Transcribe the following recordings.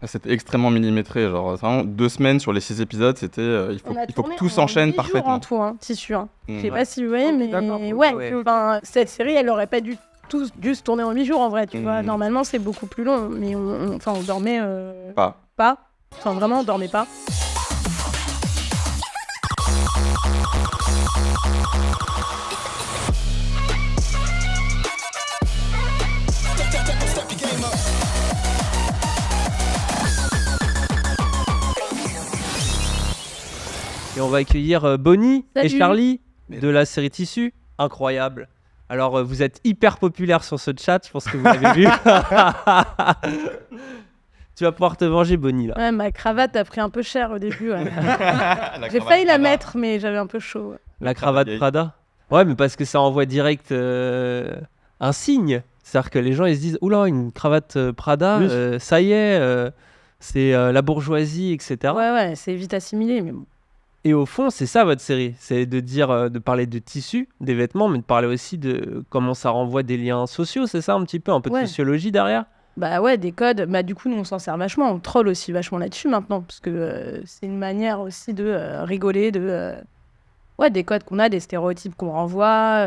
C'était extrêmement millimétré, genre vraiment 2 semaines sur les 6 épisodes, c'était On a il faut que tourné tout en s'enchaîne 8 jours parfaitement. en tout, hein, Tissu. Je sais Ouais. pas si vous voyez, mais D'accord, ok, ouais, ouais. enfin, cette série, elle aurait pas dû dû se tourner en 8 jours en vrai, tu vois. Mhm. Normalement, c'est beaucoup plus long, mais on dormait Pas. Enfin, vraiment, on dormait pas. Et on va accueillir Bonnie et Salut. Charlie de la série Tissu. Incroyable. Alors, vous êtes hyper populaires sur ce chat, je pense que vous l'avez vu. Tu vas pouvoir te venger, Bonnie, là. Ouais, ma cravate a pris un peu cher au début. Ouais. J'ai J'ai failli la mettre, mais j'avais un peu chaud. Ouais. La cravate vieille. Prada. Ouais, mais parce que ça envoie direct un signe. C'est-à-dire que les gens, ils se disent, oula, une cravate Prada, Oui. ça y est, c'est la bourgeoisie, etc. Ouais, c'est vite assimilé, mais bon. Et au fond, c'est ça votre série. C'est de dire, de parler de tissu, des vêtements, mais de parler aussi de comment ça renvoie des liens sociaux, c'est ça un petit peu, un peu de Ouais. sociologie derrière. Bah ouais, des codes. Bah du coup, nous, on s'en sert vachement. On troll aussi vachement là-dessus maintenant, parce que c'est une manière aussi de rigoler, ouais, des codes qu'on a, des stéréotypes qu'on renvoie,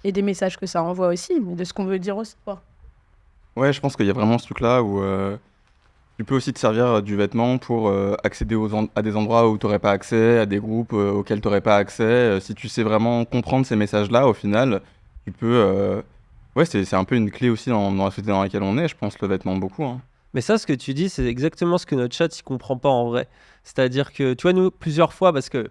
et des messages que ça renvoie aussi, mais de ce qu'on veut dire aussi, quoi. Ouais, je pense qu'il y a vraiment ce truc-là où tu peux aussi te servir du vêtement pour accéder à des endroits où tu n'aurais pas accès, à des groupes auxquels tu n'aurais pas accès. Si tu sais vraiment comprendre ces messages-là, au final, tu peux... Ouais, c'est un peu une clé aussi dans la société dans laquelle on est, je pense, le vêtement, beaucoup. Hein. Mais ça, ce que tu dis, c'est exactement ce que notre chat ne comprend pas en vrai. C'est-à-dire que, tu vois, nous, plusieurs fois, parce que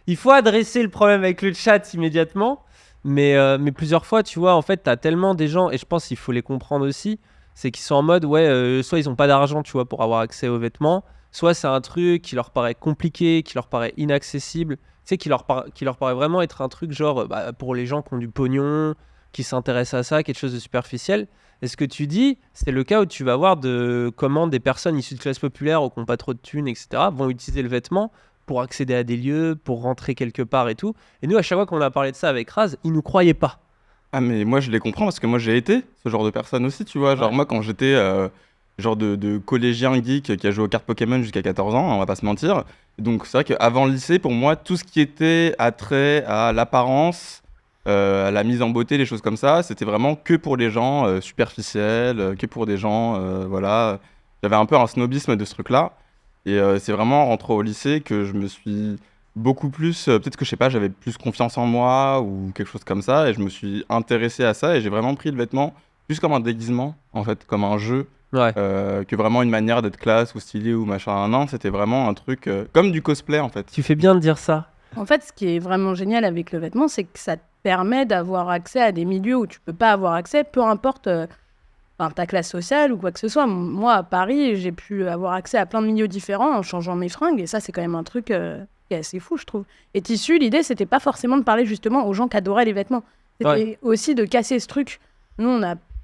il faut adresser le problème avec le chat immédiatement, mais plusieurs fois, tu vois, en fait, tu as tellement des gens, et je pense qu'il faut les comprendre aussi, c'est qu'ils sont en mode, ouais, soit ils n'ont pas d'argent, tu vois, pour avoir accès aux vêtements, soit c'est un truc qui leur paraît compliqué, qui leur paraît inaccessible, tu sais, qui leur paraît vraiment être un truc genre, pour les gens qui ont du pognon, qui s'intéressent à ça, quelque chose de superficiel. Et ce que tu dis, c'est le cas où tu vas voir comment des personnes issues de classes populaires ou qui n'ont pas trop de thunes, etc., vont utiliser le vêtement pour accéder à des lieux, pour rentrer quelque part et tout. Et nous, à chaque fois qu'on a parlé de ça avec Raz, ils nous croyaient pas. Ah, mais moi, je les comprends parce que moi, j'ai été ce genre de personne aussi, tu vois. Genre, Ouais. moi, quand j'étais genre de collégien geek qui a joué aux cartes Pokémon jusqu'à 14 ans, on va pas se mentir. Donc, c'est vrai qu'avant le lycée, pour moi, tout ce qui était attrait à l'apparence, à la mise en beauté, les choses comme ça, c'était vraiment que pour les gens superficiels, que pour des gens, voilà. J'avais un peu un snobisme de ce truc-là. Et c'est vraiment en rentrant au lycée que je me suis beaucoup plus, peut-être que je sais pas, j'avais plus confiance en moi ou quelque chose comme ça, et je me suis intéressé à ça, et j'ai vraiment pris le vêtement plus comme un déguisement, en fait, comme un jeu, Ouais. que vraiment une manière d'être classe ou stylé ou machin. Non, c'était vraiment un truc comme du cosplay, en fait. Tu fais bien de dire ça. En fait, ce qui est vraiment génial avec le vêtement, c'est que ça te permet d'avoir accès à des milieux où tu peux pas avoir accès, peu importe ta classe sociale ou quoi que ce soit. Moi, à Paris, j'ai pu avoir accès à plein de milieux différents en changeant mes fringues, et ça, c'est quand même un truc qui est assez fou, je trouve. Et Tissu, l'idée, c'était pas forcément de parler justement aux gens qui adoraient les vêtements. C'était aussi de casser ce truc. Nous,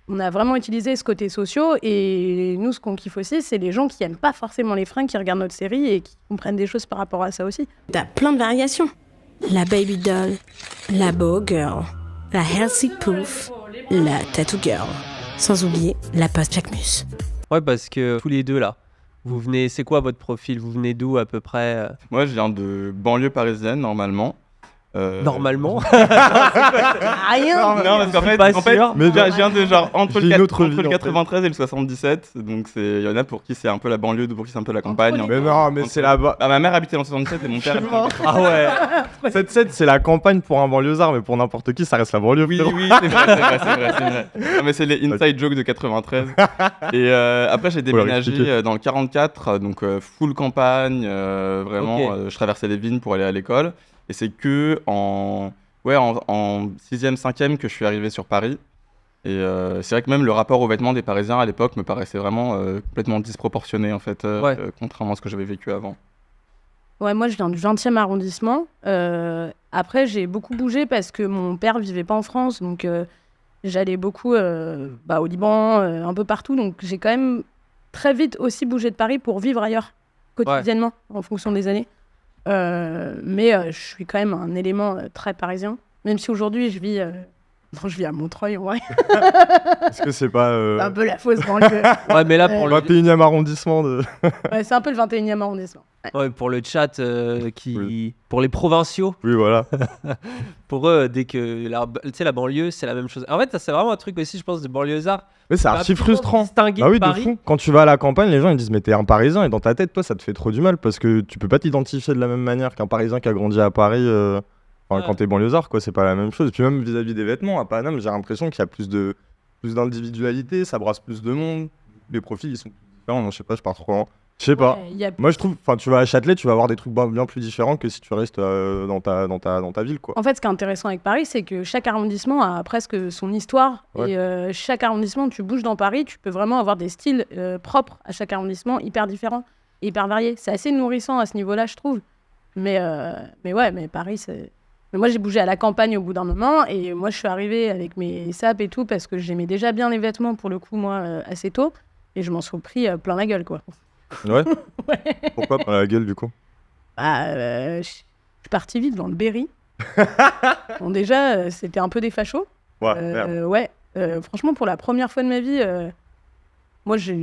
on a vraiment utilisé ce côté social, et nous, ce qu'on kiffe aussi, c'est les gens qui aiment pas forcément les fringues, qui regardent notre série et qui comprennent des choses par rapport à ça aussi. T'as plein de variations. La baby doll, la bow girl, la healthy poof, la tattoo girl. Sans oublier la post-Jacquemus. Ouais, parce que tous les deux là, vous venez. C'est quoi votre profil? Vous venez d'où à peu près Moi, je viens de banlieue parisienne, normalement. Normalement. Rien. Non, parce qu'en fait, Pas sûr. Mais je viens de genre entre J'ai le, une autre vie, entre le en fait. 93 et le 77, donc il y en a pour qui c'est un peu la banlieue, pour qui c'est un peu la campagne. les Mais non, mais c'est là-bas. Ah, ma mère habitait dans le 77 et mon père habitait dans le 93. Ah ouais. 7-7, c'est la campagne pour un banlieusard, mais pour n'importe qui, ça reste la banlieue. Oui, frérot. oui, c'est vrai. Non, mais c'est les inside jokes de 93. Et après, j'ai déménagé expliquer. dans le 44, donc full campagne, vraiment. Ok. Je traversais les vignes pour aller à l'école. Et c'est que en 6e, 5e que je suis arrivé sur Paris. Et c'est vrai que même le rapport aux vêtements des Parisiens à l'époque me paraissait vraiment complètement disproportionné, en fait, Ouais. contrairement à ce que j'avais vécu avant. Ouais, moi, je viens du 20e arrondissement. Après, j'ai beaucoup bougé parce que mon père vivait pas en France. Donc, j'allais beaucoup au Liban, un peu partout. Donc, j'ai quand même très vite aussi bougé de Paris pour vivre ailleurs, quotidiennement, en fonction des années. Mais je suis quand même un élément très parisien. Même si aujourd'hui, je vis Non, je vis à Montreuil, en vrai. Est-ce que c'est pas C'est un peu la fausse banlieue. Ouais, mais là, pour le 21e arrondissement de. Ouais, c'est un peu le 21e arrondissement. pour le chat, pour les provinciaux, Oui, voilà. pour eux, dès que tu sais, la banlieue, c'est la même chose. En fait, ça, c'est vraiment un truc aussi, je pense, de banlieusards. Mais c'est archi frustrant. Distinguer Bah oui, de Paris. fou. Quand tu vas à la campagne, les gens ils disent mais t'es un Parisien et dans ta tête, toi, ça te fait trop du mal parce que tu peux pas t'identifier de la même manière qu'un Parisien qui a grandi à Paris. Ouais. Quand t'es banlieusard, quoi, c'est pas la même chose. Et puis même vis-à-vis des vêtements, à Paname, j'ai l'impression qu'il y a plus d'individualité, ça brasse plus de monde. Les profils ils sont plus différents. Non, je sais pas, je pars trop loin. Je sais pas. Ouais, il y a- Moi, je trouve, tu vas à Châtelet, tu vas avoir des trucs bien plus différents que si tu restes dans ta ville, quoi. En fait, ce qui est intéressant avec Paris, c'est que chaque arrondissement a presque son histoire. Ouais. Et chaque arrondissement, tu bouges dans Paris, tu peux vraiment avoir des styles propres à chaque arrondissement, hyper différents et hyper variés. C'est assez nourrissant à ce niveau-là, je trouve. Mais Paris, c'est... Mais moi, j'ai bougé à la campagne au bout d'un moment. Et moi, je suis arrivée avec mes sapes et tout parce que j'aimais déjà bien les vêtements, pour le coup, moi, assez tôt. Et je m'en suis pris plein la gueule, quoi. Ouais. Ouais. Pourquoi pas la gueule, du coup? Je suis partie vivre dans le Berry. Bon, déjà, c'était un peu des fachos. Ouais, merde. Ouais. Franchement, pour la première fois de ma vie, moi, j'ai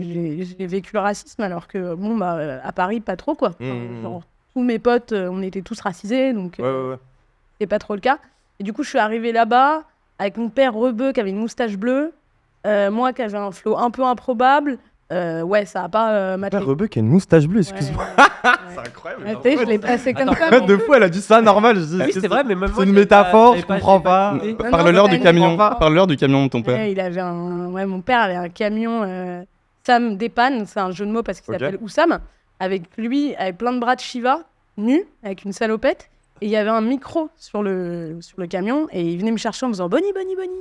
vécu le racisme, alors que, bon, à Paris, pas trop, quoi. Enfin, genre, tous mes potes, on était tous racisés, donc Ouais. c'était pas trop le cas. Et du coup, je suis arrivée là-bas avec mon père rebeu qui avait une moustache bleue, moi qui avais un flow un peu improbable. Ouais, ça a pas matché. Père Rebeu qui a une moustache bleue, excuse-moi. C'est incroyable. tu sais, je l'ai passé comme ça. De fou, elle a dit ça normal. Je dis, Oui, c'est vrai, mais même moi, c'est une j'avais pas- métaphore, j'avais je comprends j'avais pas. capté. Non, Parle-leur non, du mais camion. pas. Parle-leur du camion de ton père. Ouais, il avait mon père avait un camion Sam Dépanne, c'est un jeu de mots parce qu'il Ok. s'appelle Oussam, avec lui, avec plein de bras de Shiva, nu, avec une salopette. Et il y avait un micro sur le camion et il venait me chercher en me faisant Bonnie, Bonnie, Bonnie.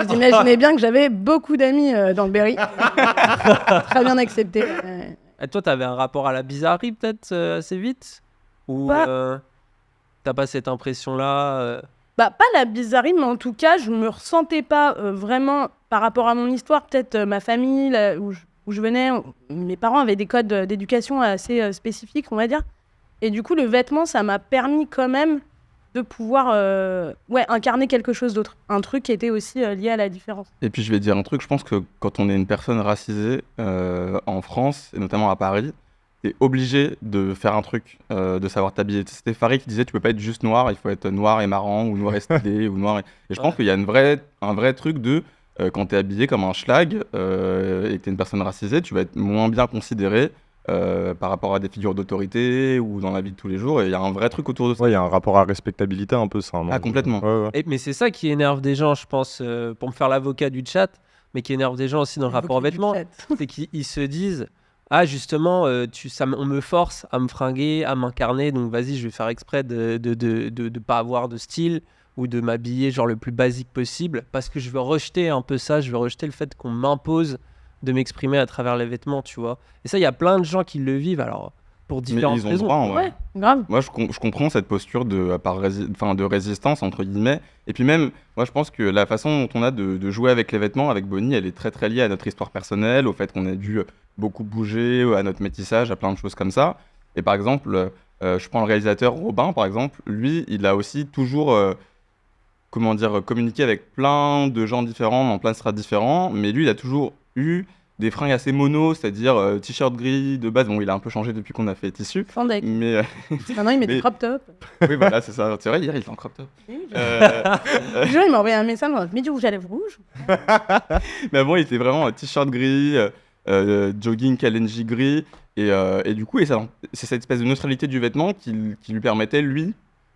Vous imaginez bien que j'avais beaucoup d'amis dans le Berry. Très bien accepté. Et toi, t'avais un rapport à la bizarrerie peut-être assez vite? Ou Bah. t'as pas cette impression-là Bah, pas la bizarrerie, mais en tout cas, je me ressentais pas vraiment par rapport à mon histoire. Peut-être ma famille, là, où je venais, mes parents avaient des codes d'éducation assez spécifiques, on va dire. Et du coup, le vêtement, ça m'a permis quand même de pouvoir incarner quelque chose d'autre. Un truc qui était aussi lié à la différence. Et puis je vais dire un truc, je pense que quand on est une personne racisée en France, et notamment à Paris, t'es obligé de faire un truc, de savoir t'habiller. C'était Farid qui disait tu peux pas être juste noir, il faut être noir et marrant, ou noir et stylé, ou noir. Et je pense qu'il y a un vrai truc de quand t'es habillé comme un schlag et que t'es une personne racisée, tu vas être moins bien considéré par rapport à des figures d'autorité ou dans la vie de tous les jours. Et il y a un vrai truc autour de ça. Ouais, il y a un rapport à respectabilité un peu, ça. non? Ah, complètement. Ouais. Mais c'est ça qui énerve des gens, je pense, pour me faire l'avocat du chat, mais qui énerve des gens aussi dans le rapport aux vêtements, c'est qu'ils se disent ah justement, on me force à me fringuer, à m'incarner, donc vas-y, je vais faire exprès de pas avoir de style ou de m'habiller genre le plus basique possible parce que je veux rejeter un peu ça, je veux rejeter le fait qu'on m'impose de m'exprimer à travers les vêtements, tu vois. Et ça, il y a plein de gens qui le vivent, alors pour Mais différentes ils ont le raisons. droit, en vrai. Ouais, grave. Moi, je comprends cette posture de résistance, entre guillemets. Et puis même, moi, je pense que la façon dont on a de jouer avec les vêtements, avec Bonnie, elle est très, très liée à notre histoire personnelle, au fait qu'on a dû beaucoup bouger, à notre métissage, à plein de choses comme ça. Et par exemple, je prends le réalisateur Robin, par exemple. Lui, il a aussi toujours, communiqué avec plein de gens différents, dans plein de strates différents. Mais lui, il a toujours eu des fringues assez mono, c'est-à-dire t-shirt gris de base. Bon, il a un peu changé depuis qu'on a fait tissu. Fandec. Mais Maintenant, il met des Mais- crop tops. oui, voilà, c'est ça. C'est vrai, hier, il était en crop top. Oui, Euh, Le jour, il m'a envoyé un message en mode mets du rouge à lèvres rouge. mais bon, il était vraiment t-shirt gris, jogging Kalenji gris. Et du coup, c'est cette espèce de neutralité du vêtement qui lui permettait, lui,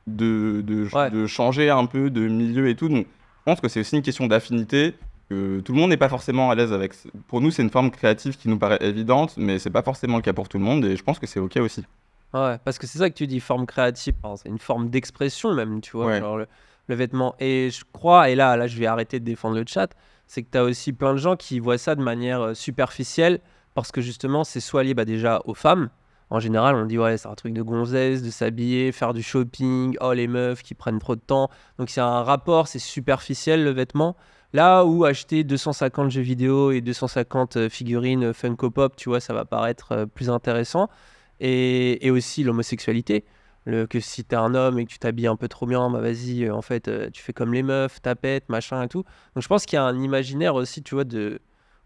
Ouais. de changer un peu de milieu et tout. Donc, je pense que c'est aussi une question d'affinité. Que tout le monde n'est pas forcément à l'aise avec. Pour nous, c'est une forme créative qui nous paraît évidente, mais c'est pas forcément le cas pour tout le monde. Et je pense que c'est OK aussi. Ouais, parce que c'est ça que tu dis, forme créative, enfin, c'est une forme d'expression même, tu vois, Ouais. genre le vêtement. Et je crois, et là je vais arrêter de défendre le chat, c'est que tu as aussi plein de gens qui voient ça de manière superficielle, parce que justement, c'est soit lié déjà aux femmes. En général, on dit, ouais, c'est un truc de gonzesse, de s'habiller, faire du shopping, oh, les meufs qui prennent trop de temps. Donc, c'est un rapport, c'est superficiel le vêtement. Là où acheter 250 jeux vidéo et 250 figurines Funko Pop, tu vois, ça va paraître plus intéressant. Et aussi l'homosexualité. Que si t'es un homme et que tu t'habilles un peu trop bien, bah vas-y, en fait, tu fais comme les meufs, tapette, machin et tout. Donc je pense qu'il y a un imaginaire aussi, tu vois,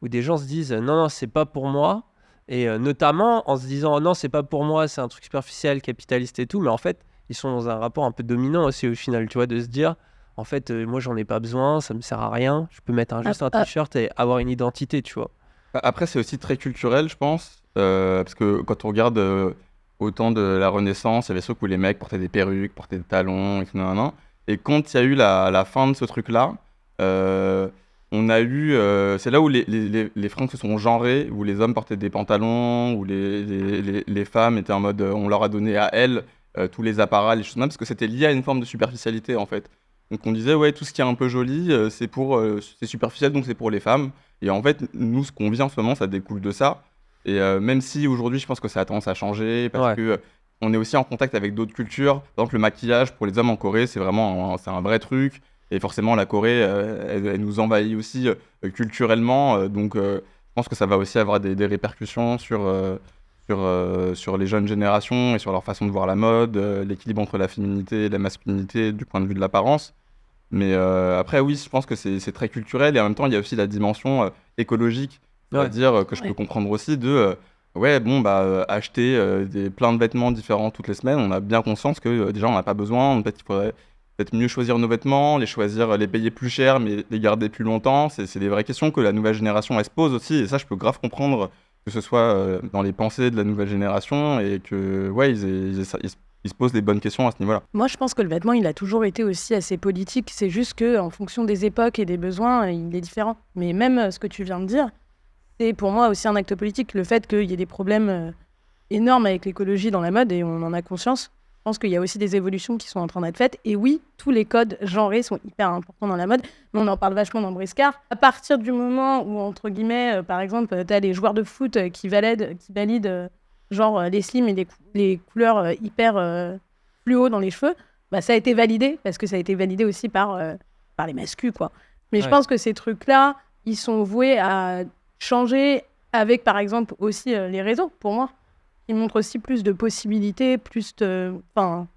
où des gens se disent non, non, c'est pas pour moi. Et notamment en se disant non, c'est pas pour moi, c'est un truc superficiel, capitaliste et tout. Mais en fait, ils sont dans un rapport un peu dominant aussi au final, tu vois, de se dire en fait, moi j'en ai pas besoin, ça me sert à rien. Je peux mettre juste un t-shirt et avoir une identité, tu vois. Après, c'est aussi très culturel, je pense, parce que quand on regarde au temps de la Renaissance, il y avait ceux où les mecs portaient des perruques, portaient des talons, et tout, nanana. Et quand il y a eu la fin de ce truc-là, on a eu, c'est là où les fringues se sont genrées, où les hommes portaient des pantalons, où les femmes étaient en mode, on leur a donné à elles tous les apparats, les choses comme ça, parce que c'était lié à une forme de superficialité en fait. Donc on disait, ouais, tout ce qui est un peu joli, c'est superficiel, donc c'est pour les femmes. Et en fait, nous, ce qu'on vit en ce moment, ça découle de ça. Et même si aujourd'hui, je pense que ça a tendance à changer, parce Ouais. que on est aussi en contact avec d'autres cultures. Par exemple, le maquillage pour les hommes en Corée, c'est vraiment c'est un vrai truc. Et forcément, la Corée, elle nous envahit aussi culturellement. Je pense que ça va aussi avoir des répercussions sur les jeunes générations et sur leur façon de voir la mode, l'équilibre entre la féminité et la masculinité du point de vue de l'apparence. Mais après, oui, je pense que c'est très culturel et en même temps, il y a aussi la dimension écologique, Ouais. c'est-à-dire que je peux comprendre aussi ouais, bon, acheter plein de vêtements différents toutes les semaines, on a bien conscience que déjà, on n'a pas besoin, peut-être qu'il faudrait peut-être mieux choisir nos vêtements, les choisir, les payer plus cher, mais les garder plus longtemps. C'est des vraies questions que la nouvelle génération, elle se pose aussi, et ça, je peux grave comprendre que ce soit dans les pensées de la nouvelle génération et que, ouais, ils se posent des bonnes questions à ce niveau-là. Moi, je pense que le vêtement, il a toujours été aussi assez politique. C'est juste que, en fonction des époques et des besoins, il est différent. Mais même ce que tu viens de dire, c'est pour moi aussi un acte politique. Le fait qu'il y ait des problèmes énormes avec l'écologie dans la mode, et on en a conscience. Je pense qu'il y a aussi des évolutions qui sont en train d'être faites. Et oui, tous les codes genrés sont hyper importants dans la mode. Mais on en parle vachement dans Briscard. À partir du moment où, entre guillemets, par exemple, tu as les joueurs de foot qui valident genre les slims et les couleurs hyper fluo dans les cheveux, bah, ça a été validé, parce que ça a été validé aussi par les masculins, quoi. Mais je Ouais. pense que ces trucs-là, ils sont voués à changer avec, par exemple, aussi les réseaux, pour moi. Ils montrent aussi plus de possibilités, plus de... Enfin,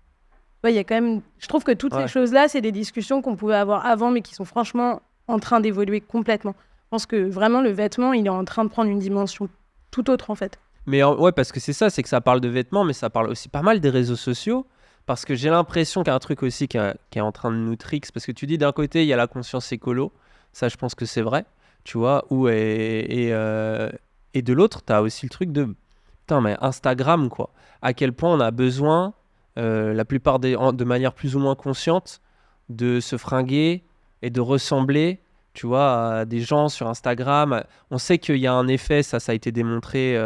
ouais, il y a quand même... Je trouve que toutes Ouais. ces choses-là, c'est des discussions qu'on pouvait avoir avant, mais qui sont franchement en train d'évoluer complètement. Je pense que vraiment, le vêtement, il est en train de prendre une dimension tout autre, en fait. Mais ouais, parce que c'est que ça parle de vêtements, mais ça parle aussi pas mal des réseaux sociaux. Parce que j'ai l'impression qu'il y a un truc aussi qui est en train de nous tricks. Parce que tu dis d'un côté, il y a la conscience écolo. Ça, je pense que c'est vrai. Tu vois, et de l'autre, tu as aussi le truc de putain, mais Instagram, quoi. À quel point on a besoin, la plupart de manière plus ou moins consciente, de se fringuer et de ressembler, tu vois, à des gens sur Instagram. On sait qu'il y a un effet, ça a été démontré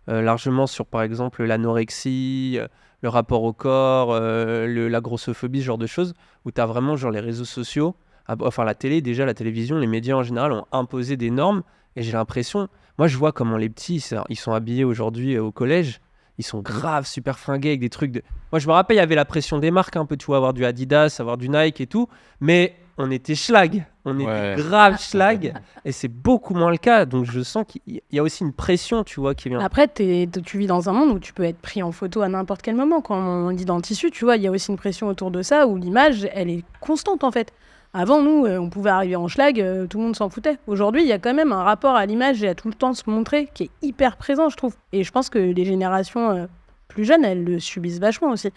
largement sur, par exemple, l'anorexie, le rapport au corps, la grossophobie, ce genre de choses, où tu as vraiment genre les réseaux sociaux, enfin la télé, déjà la télévision, les médias en général ont imposé des normes, et j'ai l'impression, moi je vois comment les petits, ils sont habillés aujourd'hui au collège, ils sont grave super fringués avec des trucs de... Moi je me rappelle, il y avait la pression des marques un peu, tu vois, avoir du Adidas, avoir du Nike et tout, mais on était schlag, on Ouais. était grave schlag, et c'est beaucoup moins le cas, donc je sens qu'il y a aussi une pression, tu vois, qui vient. Après, tu vis dans un monde où tu peux être pris en photo à n'importe quel moment. Quand on dit dans le tissu, tu vois, il y a aussi une pression autour de ça où l'image, elle est constante en fait. Avant, nous, on pouvait arriver en schlag, tout le monde s'en foutait. Aujourd'hui, il y a quand même un rapport à l'image et à tout le temps se montrer qui est hyper présent, je trouve. Et je pense que les générations plus jeunes, elles le subissent vachement aussi.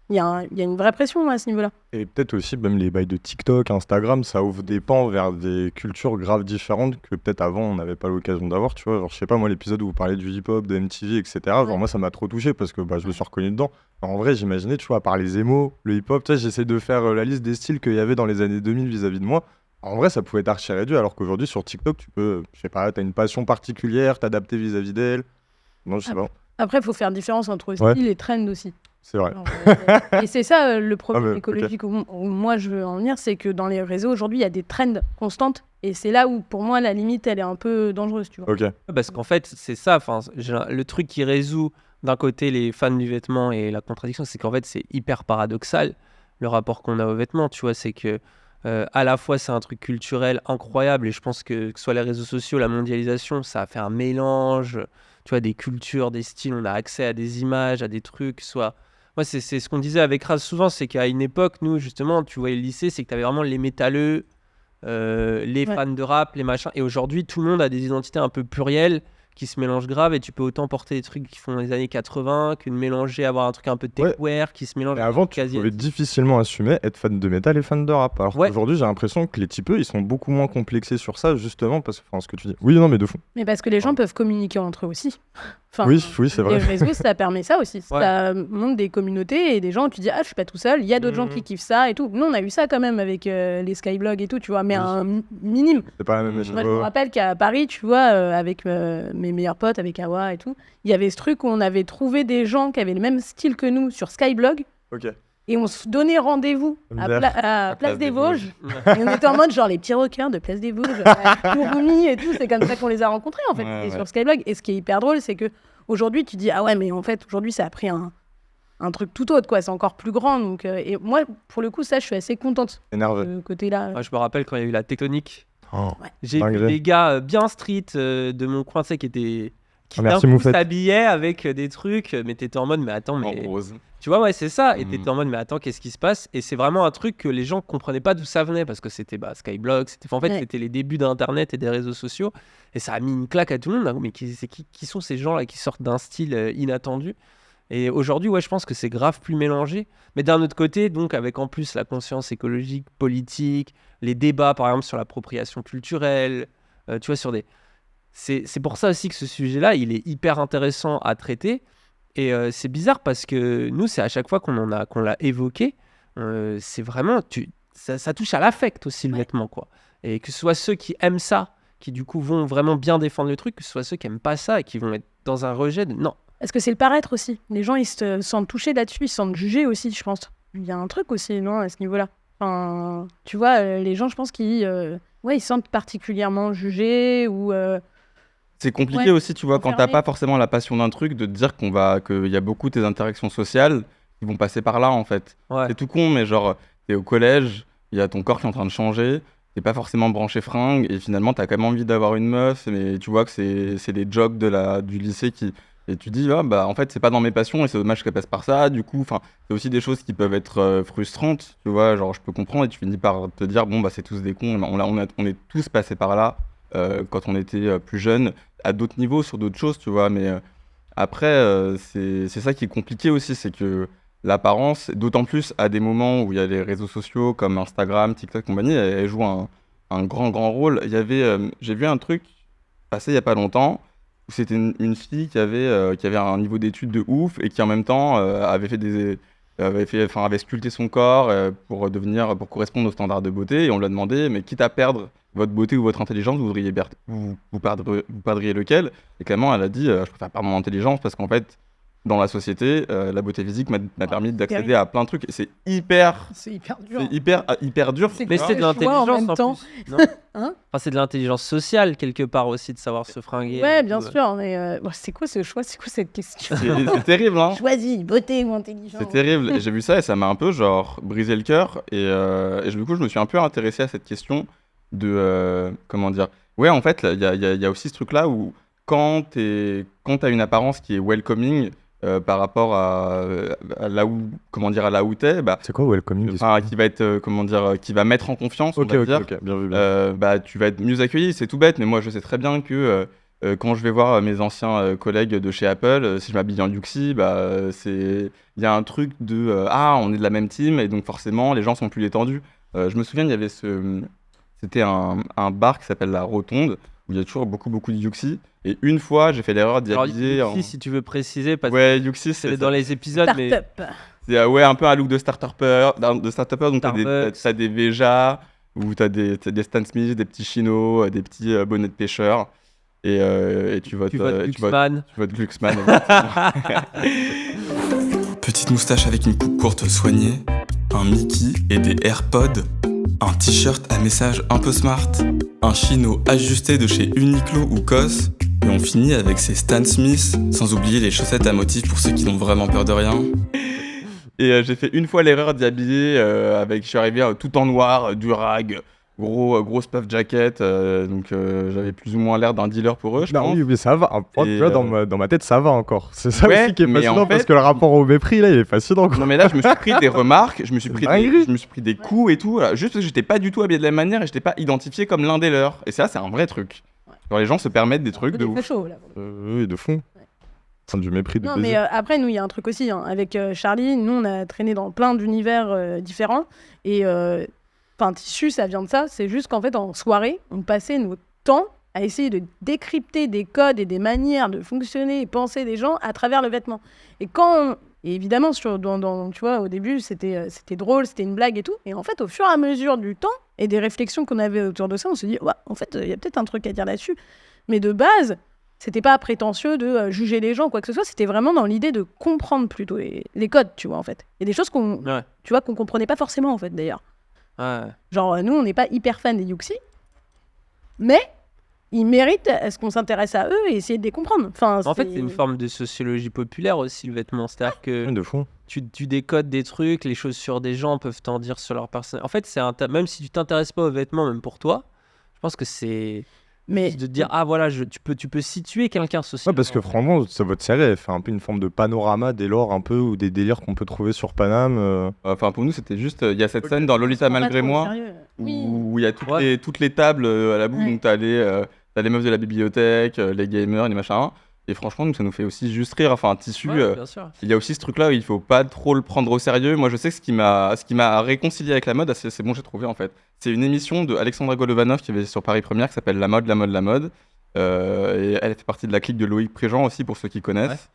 Il y a une vraie pression à ce niveau-là. Et peut-être aussi, même les bails de TikTok, Instagram, ça ouvre des pans vers des cultures graves différentes que peut-être avant on n'avait pas l'occasion d'avoir, tu vois. Genre, je sais pas, moi, l'épisode où vous parlez du hip-hop, de MTV, etc., genre, Ouais. moi, ça m'a trop touché parce que je me suis reconnu dedans. Alors, en vrai, j'imaginais, tu vois, à part les émos, le hip-hop, tu sais, j'essaie de faire la liste des styles qu'il y avait dans les années 2000 vis-à-vis de moi. Alors, en vrai, ça pouvait être archi réduit, alors qu'aujourd'hui, sur TikTok, tu peux, je sais pas, t'as une passion particulière, t'adapter vis-à-vis d'elle. Non, je sais pas, Après, il faut faire différence entre Ouais. style et trend aussi. c'est vrai. Alors, et c'est ça le problème Ah, mais, écologique où moi je veux en venir, c'est que dans les réseaux aujourd'hui il y a des trends constantes et c'est là où pour moi la limite elle est un peu dangereuse, tu vois. Ok. Parce qu'en fait, c'est ça, enfin, le truc qui résout d'un côté les fans du vêtement et la contradiction, c'est qu'en fait, c'est hyper paradoxal le rapport qu'on a au vêtement, tu vois, c'est que à la fois c'est un truc culturel incroyable et je pense que ce soit les réseaux sociaux, la mondialisation, ça a fait un mélange, tu vois, des cultures, des styles, on a accès à des images, à des trucs, soit Moi, c'est ce qu'on disait avec Raz souvent, c'est qu'à une époque, nous, justement, tu voyais le lycée, c'est que tu avais vraiment les métalleux, les fans de rap, les machins. Et aujourd'hui, tout le monde a des identités un peu plurielles qui se mélangent grave et tu peux autant porter des trucs qui font les années 80 que de mélanger, avoir un truc un peu techwear qui se mélange. Et avant, tu pouvais difficilement assumer être fan de métal et fan de rap. Alors qu'aujourd'hui, j'ai l'impression que les typeux, ils sont beaucoup moins complexés sur ça, justement, parce que, enfin, ce que tu dis. Oui, non, mais de fond. Mais parce que les gens peuvent communiquer entre eux aussi. Enfin, oui, c'est vrai. Les réseaux, ça permet ça aussi. Ça montre des communautés et des gens où tu dis, ah, je suis pas tout seul, il y a d'autres gens qui kiffent ça et tout. Nous, on a eu ça quand même avec les skyblogs et tout, tu vois, mais un minime. C'est pas la même échelle. Moi, je me rappelle qu'à Paris, tu vois, avec mes meilleurs potes, avec Awa et tout, il y avait ce truc où on avait trouvé des gens qui avaient le même style que nous sur Skyblog. Ok. Et on se donnait rendez-vous à Place des Vosges. Et on était en mode genre les petits rockers de Place des Vosges, Kurumi et tout. C'est comme ça qu'on les a rencontrés en fait, sur Skyblog. Et ce qui est hyper drôle, c'est que aujourd'hui tu dis ah ouais, mais en fait aujourd'hui ça a pris un truc tout autre quoi. C'est encore plus grand. Donc et moi pour le coup ça je suis assez contente. Énervé. De ce côté-là. Moi, je me rappelle quand il y a eu la tectonique. J'ai dingue. vu des gars bien street de mon coin, tu sais, qui s'habillaient avec des trucs, mais t'étais en mode mais attends mais En rose. tu vois c'est ça et t'étais en mode mais attends qu'est-ce qui se passe et c'est vraiment un truc que les gens comprenaient pas d'où ça venait parce que c'était Skyblog, c'était les débuts d'internet et des réseaux sociaux et ça a mis une claque à tout le monde. Mais qui sont ces gens là qui sortent d'un style inattendu et aujourd'hui je pense que c'est grave plus mélangé, mais d'un autre côté donc avec en plus la conscience écologique, politique, les débats par exemple sur l'appropriation culturelle, tu vois sur des c'est pour ça aussi que ce sujet-là, il est hyper intéressant à traiter. Et c'est bizarre parce que nous, c'est à chaque fois qu'on l'a évoqué, c'est vraiment... Ça touche à l'affect aussi, le vêtement, quoi. Et que ce soit ceux qui aiment ça, qui du coup vont vraiment bien défendre le truc, que ce soit ceux qui n'aiment pas ça et qui vont être dans un rejet de... Non. Est-ce que c'est le paraître aussi? Les gens, ils se sentent touchés là-dessus, ils se sentent jugés aussi, je pense. Il y a un truc aussi, non, à ce niveau-là. Enfin, tu vois, les gens, je pense qu'ils ils se sentent particulièrement jugés ou... C'est compliqué aussi, tu vois, quand t'as pas forcément la passion d'un truc, de te dire qu'il y a beaucoup de tes interactions sociales qui vont passer par là, en fait. C'est tout con, mais genre, t'es au collège, il y a ton corps qui est en train de changer, t'es pas forcément branché fringue, et finalement, t'as quand même envie d'avoir une meuf, mais tu vois que c'est des jokes du lycée qui... Et tu dis, en fait, c'est pas dans mes passions, et c'est dommage qu'elle passe par ça, du coup, c'est aussi des choses qui peuvent être frustrantes, tu vois, genre, je peux comprendre, et tu finis par te dire, c'est tous des cons, on est tous passés par là. Quand on était plus jeune, à d'autres niveaux, sur d'autres choses, tu vois. Mais après, c'est ça qui est compliqué aussi, c'est que l'apparence, d'autant plus à des moments où il y a les réseaux sociaux comme Instagram, TikTok, compagnie, elle joue un grand rôle. Il y avait, j'ai vu un truc passé il y a pas longtemps où c'était une fille qui avait un niveau d'études de ouf et qui en même temps avait sculpté son corps pour correspondre aux standards de beauté, et on lui a demandé, mais quitte à perdre votre beauté ou votre intelligence, vous perdriez lequel? Et clairement, elle a dit, je préfère perdre mon intelligence parce qu'en fait, dans la société, la beauté physique m'a permis d'accéder à plein de trucs. Et c'est hyper dur. C'est hyper dur. Mais c'est de l'intelligence en plus. Non hein c'est de l'intelligence sociale quelque part aussi de savoir se fringuer. Ouais, bien sûr. Mais c'est quoi ce choix? C'est quoi cette question? C'est terrible, hein. Choisis beauté ou intelligence. C'est terrible. Et j'ai vu ça et ça m'a un peu brisé le cœur. Et du coup, je me suis un peu intéressé à cette question de comment dire. Ouais, en fait, il y a aussi ce truc-là où quand t'as une apparence qui est welcoming. Par rapport à là où t'es, c'est quoi welcoming? Qui va être qui va mettre en confiance, on va dire. Bien vu, bien. Tu vas être mieux accueilli, c'est tout bête, mais moi je sais très bien que quand je vais voir mes anciens collègues de chez Apple, si je m'habille en Yuxi, il y a un truc de on est de la même team et donc forcément les gens sont plus détendus. Je me souviens, il y avait c'était un bar qui s'appelle la Rotonde où il y a toujours beaucoup de Yuxi. Et une fois, j'ai fait l'erreur d'y habiller. Yuxi, si tu veux préciser, parce que Yuxi, c'est dans les épisodes. Startup. Mais... C'est un peu un look de start-upper. Donc t'as des Veja, ou t'as des Stan Smith, des petits chinos, des petits bonnets de pêcheur. Et tu votes Glucksmann. Petite moustache avec une coupe courte soignée, un Mickey et des AirPods. Un t-shirt à message un peu smart, un chino ajusté de chez Uniqlo ou COS, et on finit avec ses Stan Smith, sans oublier les chaussettes à motifs pour ceux qui n'ont vraiment peur de rien. Et j'ai fait une fois l'erreur d'y habiller je suis arrivé tout en noir, du rag, grosse puff jacket, donc j'avais plus ou moins l'air d'un dealer pour eux, je Non, pense. oui, mais ça va. Tu vois, dans ma tête, ça va encore. C'est ça Ouais, aussi qui est mais fascinant en parce fait- que le rapport au mépris, là, il est fascinant. Quoi. Non mais là je me suis pris des remarques, je me suis dinguerie. pris des coups et tout, voilà, juste parce que j'étais pas du tout habillé de la même manière et j'étais pas identifié comme l'un des leurs. Et ça c'est un vrai truc. Genre les gens se permettent des trucs de ouf. Chaud, là. Oui, de fond. C'est du mépris, de Non, baiser. mais après, nous, il y a un truc aussi. Hein. Avec Charlie, nous, on a traîné dans plein d'univers différents. Et Tissu, ça vient de ça. C'est juste qu'en fait, en soirée, on passait notre temps à essayer de décrypter des codes et des manières de fonctionner et penser des gens à travers le vêtement. Et et évidemment, tu vois, au début, c'était drôle, c'était une blague et tout. Et en fait, au fur et à mesure du temps et des réflexions qu'on avait autour de ça, on se dit, ouais, en fait, il y a peut-être un truc à dire là-dessus. Mais de base, c'était pas prétentieux de juger les gens, quoi que ce soit. C'était vraiment dans l'idée de comprendre plutôt les codes, tu vois, en fait. Il y a des choses qu'on comprenait pas forcément, en fait, d'ailleurs. Ouais. Genre, nous, on n'est pas hyper fans des Yuxi, mais ils méritent à ce qu'on s'intéresse à eux et essayer de les comprendre. Enfin, En fait, c'est une forme de sociologie populaire aussi, le vêtement. C'est-à-dire que De fond. tu décodes des trucs, les choses sur des gens peuvent t'en dire sur leur personnalité. En fait, même si tu t'intéresses pas aux vêtements, même pour toi, je pense que c'est Mais de te dire, ah voilà, tu peux situer quelqu'un Ouais, socialement. parce que franchement, votre série, elle fait un peu une forme de panorama des lores un peu ou des délires qu'on peut trouver sur Paname. Enfin pour nous c'était juste, il y a cette scène dans Lolita pas malgré trop au moi sérieux. Oui. où il y a Ouais. toutes les tables à la boue, Ouais. donc t'as les meufs de la bibliothèque, les gamers, les machins. Et franchement, nous, ça nous fait aussi juste rire. Enfin, Tissu, Ouais, bien sûr. il y a aussi ce truc-là où il faut pas trop le prendre au sérieux. Moi, je sais que ce qui m'a réconcilié avec la mode, c'est bon, j'ai trouvé en fait. C'est une émission de Alexandra Golovanov qui avait sur Paris Première qui s'appelle La mode, la mode, la mode. Et elle fait partie de la clique de Loïc Préjean aussi, pour ceux qui connaissent.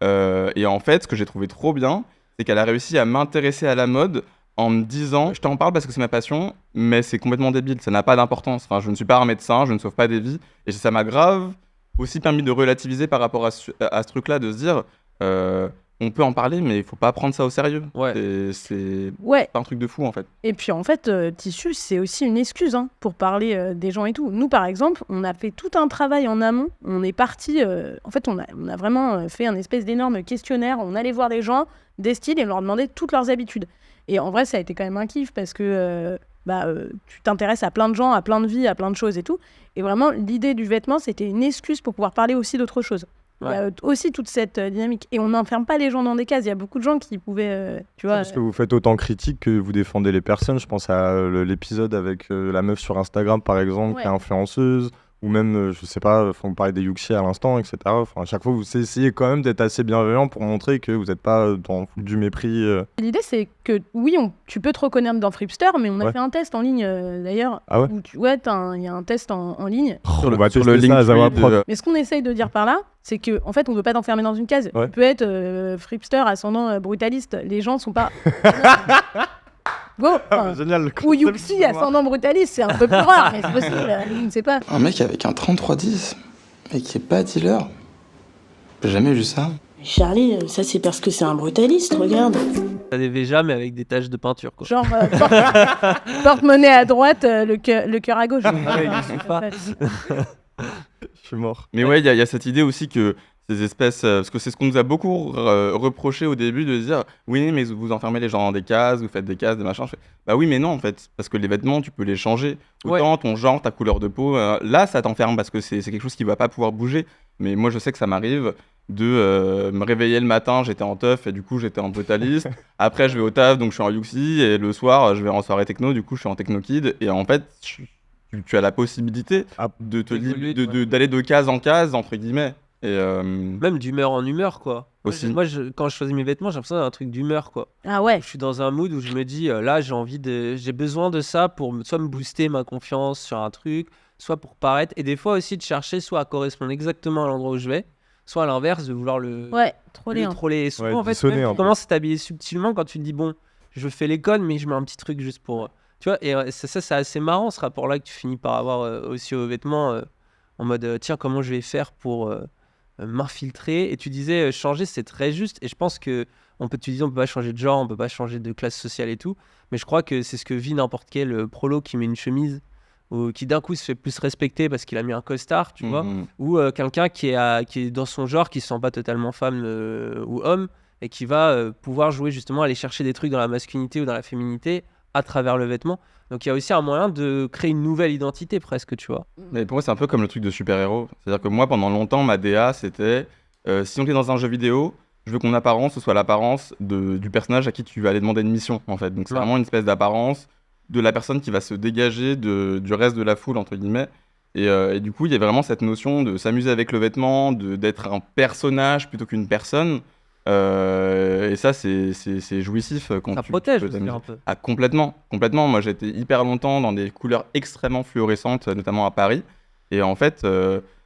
Et en fait, ce que j'ai trouvé trop bien, c'est qu'elle a réussi à m'intéresser à la mode en me disant, je t'en parle parce que c'est ma passion, mais c'est complètement débile, ça n'a pas d'importance. Enfin, je ne suis pas un médecin, je ne sauve pas des vies. Et ça m'a grave aussi permis de relativiser par rapport à ce truc-là, de se dire, on peut en parler, mais il faut pas prendre ça au sérieux. Ouais. C'est Ouais. pas un truc de fou, en fait. Et puis en fait, Tissu, c'est aussi une excuse pour parler des gens et tout. Nous, par exemple, on a fait tout un travail en amont. On est parti, en fait, on a vraiment fait un espèce d'énorme questionnaire. On allait voir les gens des styles et leur demander toutes leurs habitudes. Et en vrai, ça a été quand même un kiff parce que tu t'intéresses à plein de gens, à plein de vies, à plein de choses et tout. Et vraiment, l'idée du vêtement, c'était une excuse pour pouvoir parler aussi d'autres choses. Il y a aussi toute cette dynamique. Et on n'enferme pas les gens dans des cases. Il y a beaucoup de gens qui pouvaient, tu vois... Parce que vous faites autant critique que vous défendez les personnes. Je pense à l'épisode avec la meuf sur Instagram, par exemple, qui est influenceuse. Ou même, je sais pas, on parlait des Yuxi à l'instant, etc. Enfin, à chaque fois, vous essayez quand même d'être assez bienveillant pour montrer que vous n'êtes pas dans du mépris. L'idée, c'est que oui, tu peux te reconnaître dans Fripster, mais on a fait un test en ligne d'ailleurs. Ah ouais. Il y a un test en ligne. On va sur tester ça à Zawa Prod. Mais ce qu'on essaye de dire par là, c'est que en fait, on ne veut pas t'enfermer dans une case. Ouais. Tu peux être Fripster ascendant brutaliste. Les gens sont pas. Go. Génial. Ou Yuxi ascendant brutaliste, c'est un peu plus rare, mais c'est possible. Je ne sais pas. Un mec avec un 3310, mais qui est pas dealer. J'ai jamais vu ça. Charlie, ça c'est parce que c'est un brutaliste, regarde. T'as des Véja, mais avec des taches de peinture, quoi. Genre, porte-monnaie à droite, le cœur à gauche. Ouais, il suffit pas. Je suis mort. Mais ouais, il y a cette idée aussi que ces espèces... parce que c'est ce qu'on nous a beaucoup reproché au début, de dire « Oui, mais vous enfermez les gens dans des cases, vous faites des cases, des machins. » Bah oui, mais non, en fait. Parce que les vêtements, tu peux les changer. Autant ton genre, ta couleur de peau, là, ça t'enferme parce que c'est quelque chose qui va pas pouvoir bouger. Mais moi, je sais que ça m'arrive de me réveiller le matin, j'étais en teuf et du coup, j'étais en brutaliste. Après, je vais au taf, donc je suis en Yuxi. Et le soir, je vais en soirée techno, du coup, je suis en techno-kid. Et en fait... Tu as la possibilité d'aller de case en case, entre guillemets. Et Même d'humeur en humeur, quoi. Aussi. Moi, quand je choisis mes vêtements, j'ai l'impression d'un truc d'humeur, quoi. Ah ouais. Je suis dans un mood où je me dis, là, j'ai besoin de ça pour soit me booster ma confiance sur un truc, soit pour paraître. Et des fois aussi de chercher soit à correspondre exactement à l'endroit où je vais, soit à l'inverse, de vouloir le troller. troller. Et souvent, Ouais, en fait, dissonner même, un tu peu. commences à t'habiller subtilement quand tu te dis, bon, je fais l'école, mais je mets un petit truc juste pour... Tu vois, et ça, c'est assez marrant, ce rapport-là, que tu finis par avoir aussi aux vêtements, en mode, tiens, comment je vais faire pour m'infiltrer. Et tu disais, changer, c'est très juste. Et je pense que tu dis, on peut pas changer de genre, on peut pas changer de classe sociale et tout. Mais je crois que c'est ce que vit n'importe quel prolo qui met une chemise, ou qui d'un coup se fait plus respecter parce qu'il a mis un costard, tu vois. Ou quelqu'un qui est dans son genre, qui se sent pas totalement femme ou homme, et qui va pouvoir jouer justement, aller chercher des trucs dans la masculinité ou dans la féminité, à travers le vêtement. Donc il y a aussi un moyen de créer une nouvelle identité presque, tu vois. Mais pour moi, c'est un peu comme le truc de super-héros. C'est-à-dire que moi, pendant longtemps, ma DA, c'était si on est dans un jeu vidéo, je veux que mon apparence, ce soit l'apparence du personnage à qui tu vas aller demander une mission, en fait. Donc c'est Ouais. vraiment une espèce d'apparence de la personne qui va se dégager du reste de la foule, entre guillemets. Et du coup, il y a vraiment cette notion de s'amuser avec le vêtement, d'être un personnage plutôt qu'une personne. Et ça, c'est jouissif quand Ça tu protège peux aussi t'amuser. un peu. Ah, complètement, complètement. Moi, j'étais hyper longtemps dans des couleurs extrêmement fluorescentes, notamment à Paris. Et en fait,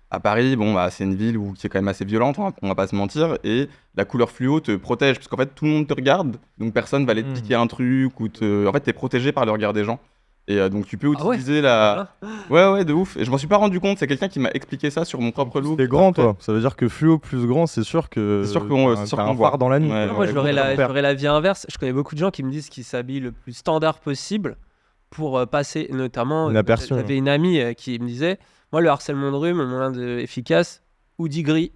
à Paris, bon, bah, c'est une ville qui est quand même assez violente, on va pas se mentir. Et la couleur fluo te protège, parce qu'en fait, tout le monde te regarde. Donc, personne va aller te piquer un truc. En fait, tu es protégé par le regard des gens. Et donc, tu peux Ah ouais. utiliser la. Ouais, de ouf. Et je m'en suis pas rendu compte. C'est quelqu'un qui m'a expliqué ça sur mon propre look. T'es grand, toi. Ça veut dire que fluo plus grand, c'est sûr que. C'est sûr qu'on- t'as- c'est sûr t'as qu'on un voit. phare dans la nuit. Ouais, Moi, j'aurais complètement. la vie inverse. Je connais beaucoup de gens qui me disent qu'ils s'habillent le plus standard possible pour passer, notamment. Inaperçu, J'avais une amie qui me disait, moi, le harcèlement de rue, mon moyen efficace, hoodie gris.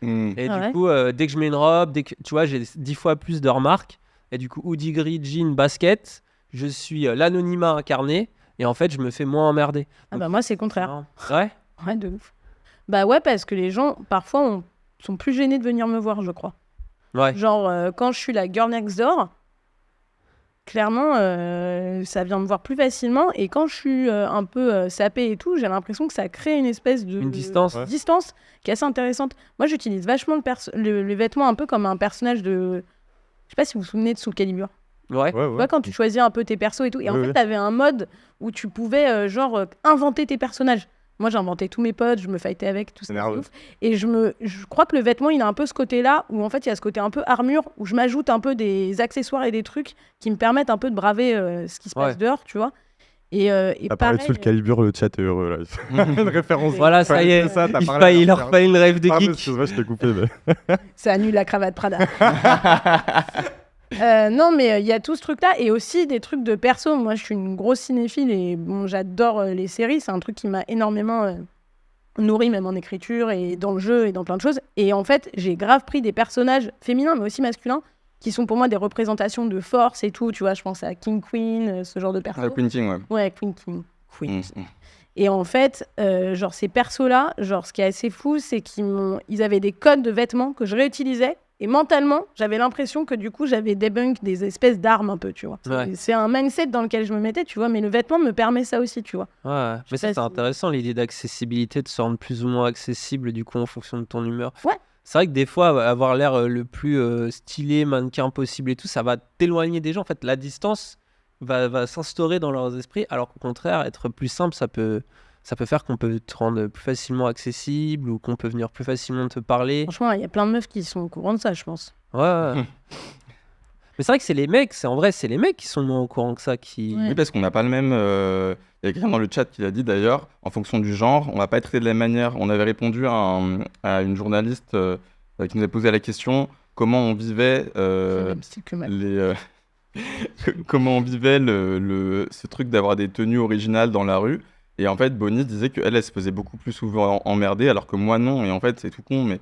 Mm. Et Ah du ouais. coup, dès que je mets une robe, tu vois, j'ai 10 fois plus de remarques. Et du coup, hoodie gris, jean, basket, je suis l'anonymat incarné. Et en fait, je me fais moins emmerder. Ah bah moi, c'est le contraire. Ouais. Ouais, de ouf. Bah ouais, parce que les gens, parfois, sont plus gênés de venir me voir, je crois. Ouais. Genre, quand je suis la girl next door, clairement, ça vient me voir plus facilement. Et quand je suis un peu sapée et tout, j'ai l'impression que ça crée une espèce de Une distance. Ouais. distance qui est assez intéressante. Moi, j'utilise vachement le vêtement un peu comme un personnage de... Je sais pas si vous vous souvenez de Soul Calibur. Ouais. Tu vois, quand tu choisis un peu tes persos et tout. Et en Oui, fait, oui. t'avais un mode où tu pouvais, inventer tes personnages. Moi, j'inventais tous mes potes, je me fightais avec, tout ça. C'est nerveux. ouf. Et je crois que le vêtement, il a un peu ce côté-là, où en fait, il y a ce côté un peu armure, où je m'ajoute un peu des accessoires et des trucs qui me permettent un peu de braver ce qui se passe Ouais. dehors, tu vois. Et T'as parlé de pareil, Soul Calibur, le chat est heureux là. Une référence. Voilà, ça y est. Ça, t'as Il parlé leur fallait une rêve de Pardon, geek. excuse-moi, je t'ai coupé. Mais... ça annule la cravate Prada. Non, mais il y a tout ce truc-là et aussi des trucs de perso. Moi, je suis une grosse cinéphile et bon, j'adore les séries. C'est un truc qui m'a énormément nourri, même en écriture et dans le jeu et dans plein de choses. Et en fait, j'ai grave pris des personnages féminins, mais aussi masculins, qui sont pour moi des représentations de force et tout. Tu vois, je pense à King Queen, ce genre de perso. Ah, Queen King, ouais. Ouais, Queen. Mm, mm. Et en fait, genre ces persos-là, genre ce qui est assez fou, c'est ils avaient des codes de vêtements que je réutilisais. Et mentalement, j'avais l'impression que du coup, j'avais débunk des espèces d'armes un peu, tu vois. Ouais. C'est un mindset dans lequel je me mettais, tu vois, mais le vêtement me permet ça aussi, tu vois. Ouais, mais ça sais c'est pas si- intéressant l'idée d'accessibilité, de se rendre plus ou moins accessible du coup en fonction de ton humeur. Ouais. C'est vrai que des fois avoir l'air le plus stylé, mannequin possible et tout, ça va t'éloigner des gens. En fait, la distance va s'instaurer dans leurs esprits, alors qu'au contraire, être plus simple, ça peut faire qu'on peut te rendre plus facilement accessible ou qu'on peut venir plus facilement te parler. Franchement, il y a plein de meufs qui sont au courant de ça, je pense. Ouais. ouais. Mais c'est vrai que c'est les mecs, c'est les mecs qui sont moins au courant que ça qui. Ouais. Oui, parce qu'on n'a pas le même. Il y a quelqu'un dans le chat qui l'a dit d'ailleurs, en fonction du genre, on va pas être traité de la même manière. On avait répondu à une journaliste qui nous a posé la question comment on vivait C'est le même style que ma... comment on vivait ce truc d'avoir des tenues originales dans la rue. Et en fait, Bonnie disait qu'elle, elle se faisait beaucoup plus souvent emmerder, alors que moi, non. Et en fait, c'est tout con, mais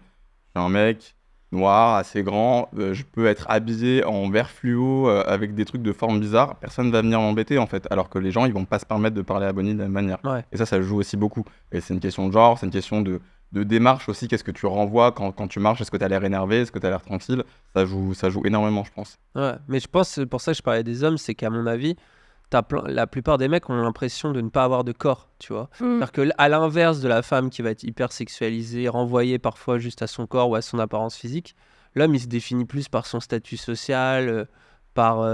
je suis un mec noir, assez grand, je peux être habillé en vert fluo avec des trucs de forme bizarre, personne va venir m'embêter, en fait. Alors que les gens, ils vont pas se permettre de parler à Bonnie de la même manière. Ouais. Et ça joue aussi beaucoup. Et c'est une question de genre, c'est une question de démarche aussi. Qu'est-ce que tu renvoies quand tu marches? Est-ce que tu as l'air énervé? Est-ce que tu as l'air tranquille? Ça joue énormément, je pense. Ouais, mais je pense, c'est pour ça que je parlais des hommes, c'est qu'à mon avis, la plupart des mecs ont l'impression de ne pas avoir de corps, tu vois. C'est-à-dire qu'à l'inverse de la femme qui va être hyper sexualisée, renvoyée parfois juste à son corps ou à son apparence physique, l'homme, il se définit plus par son statut social, par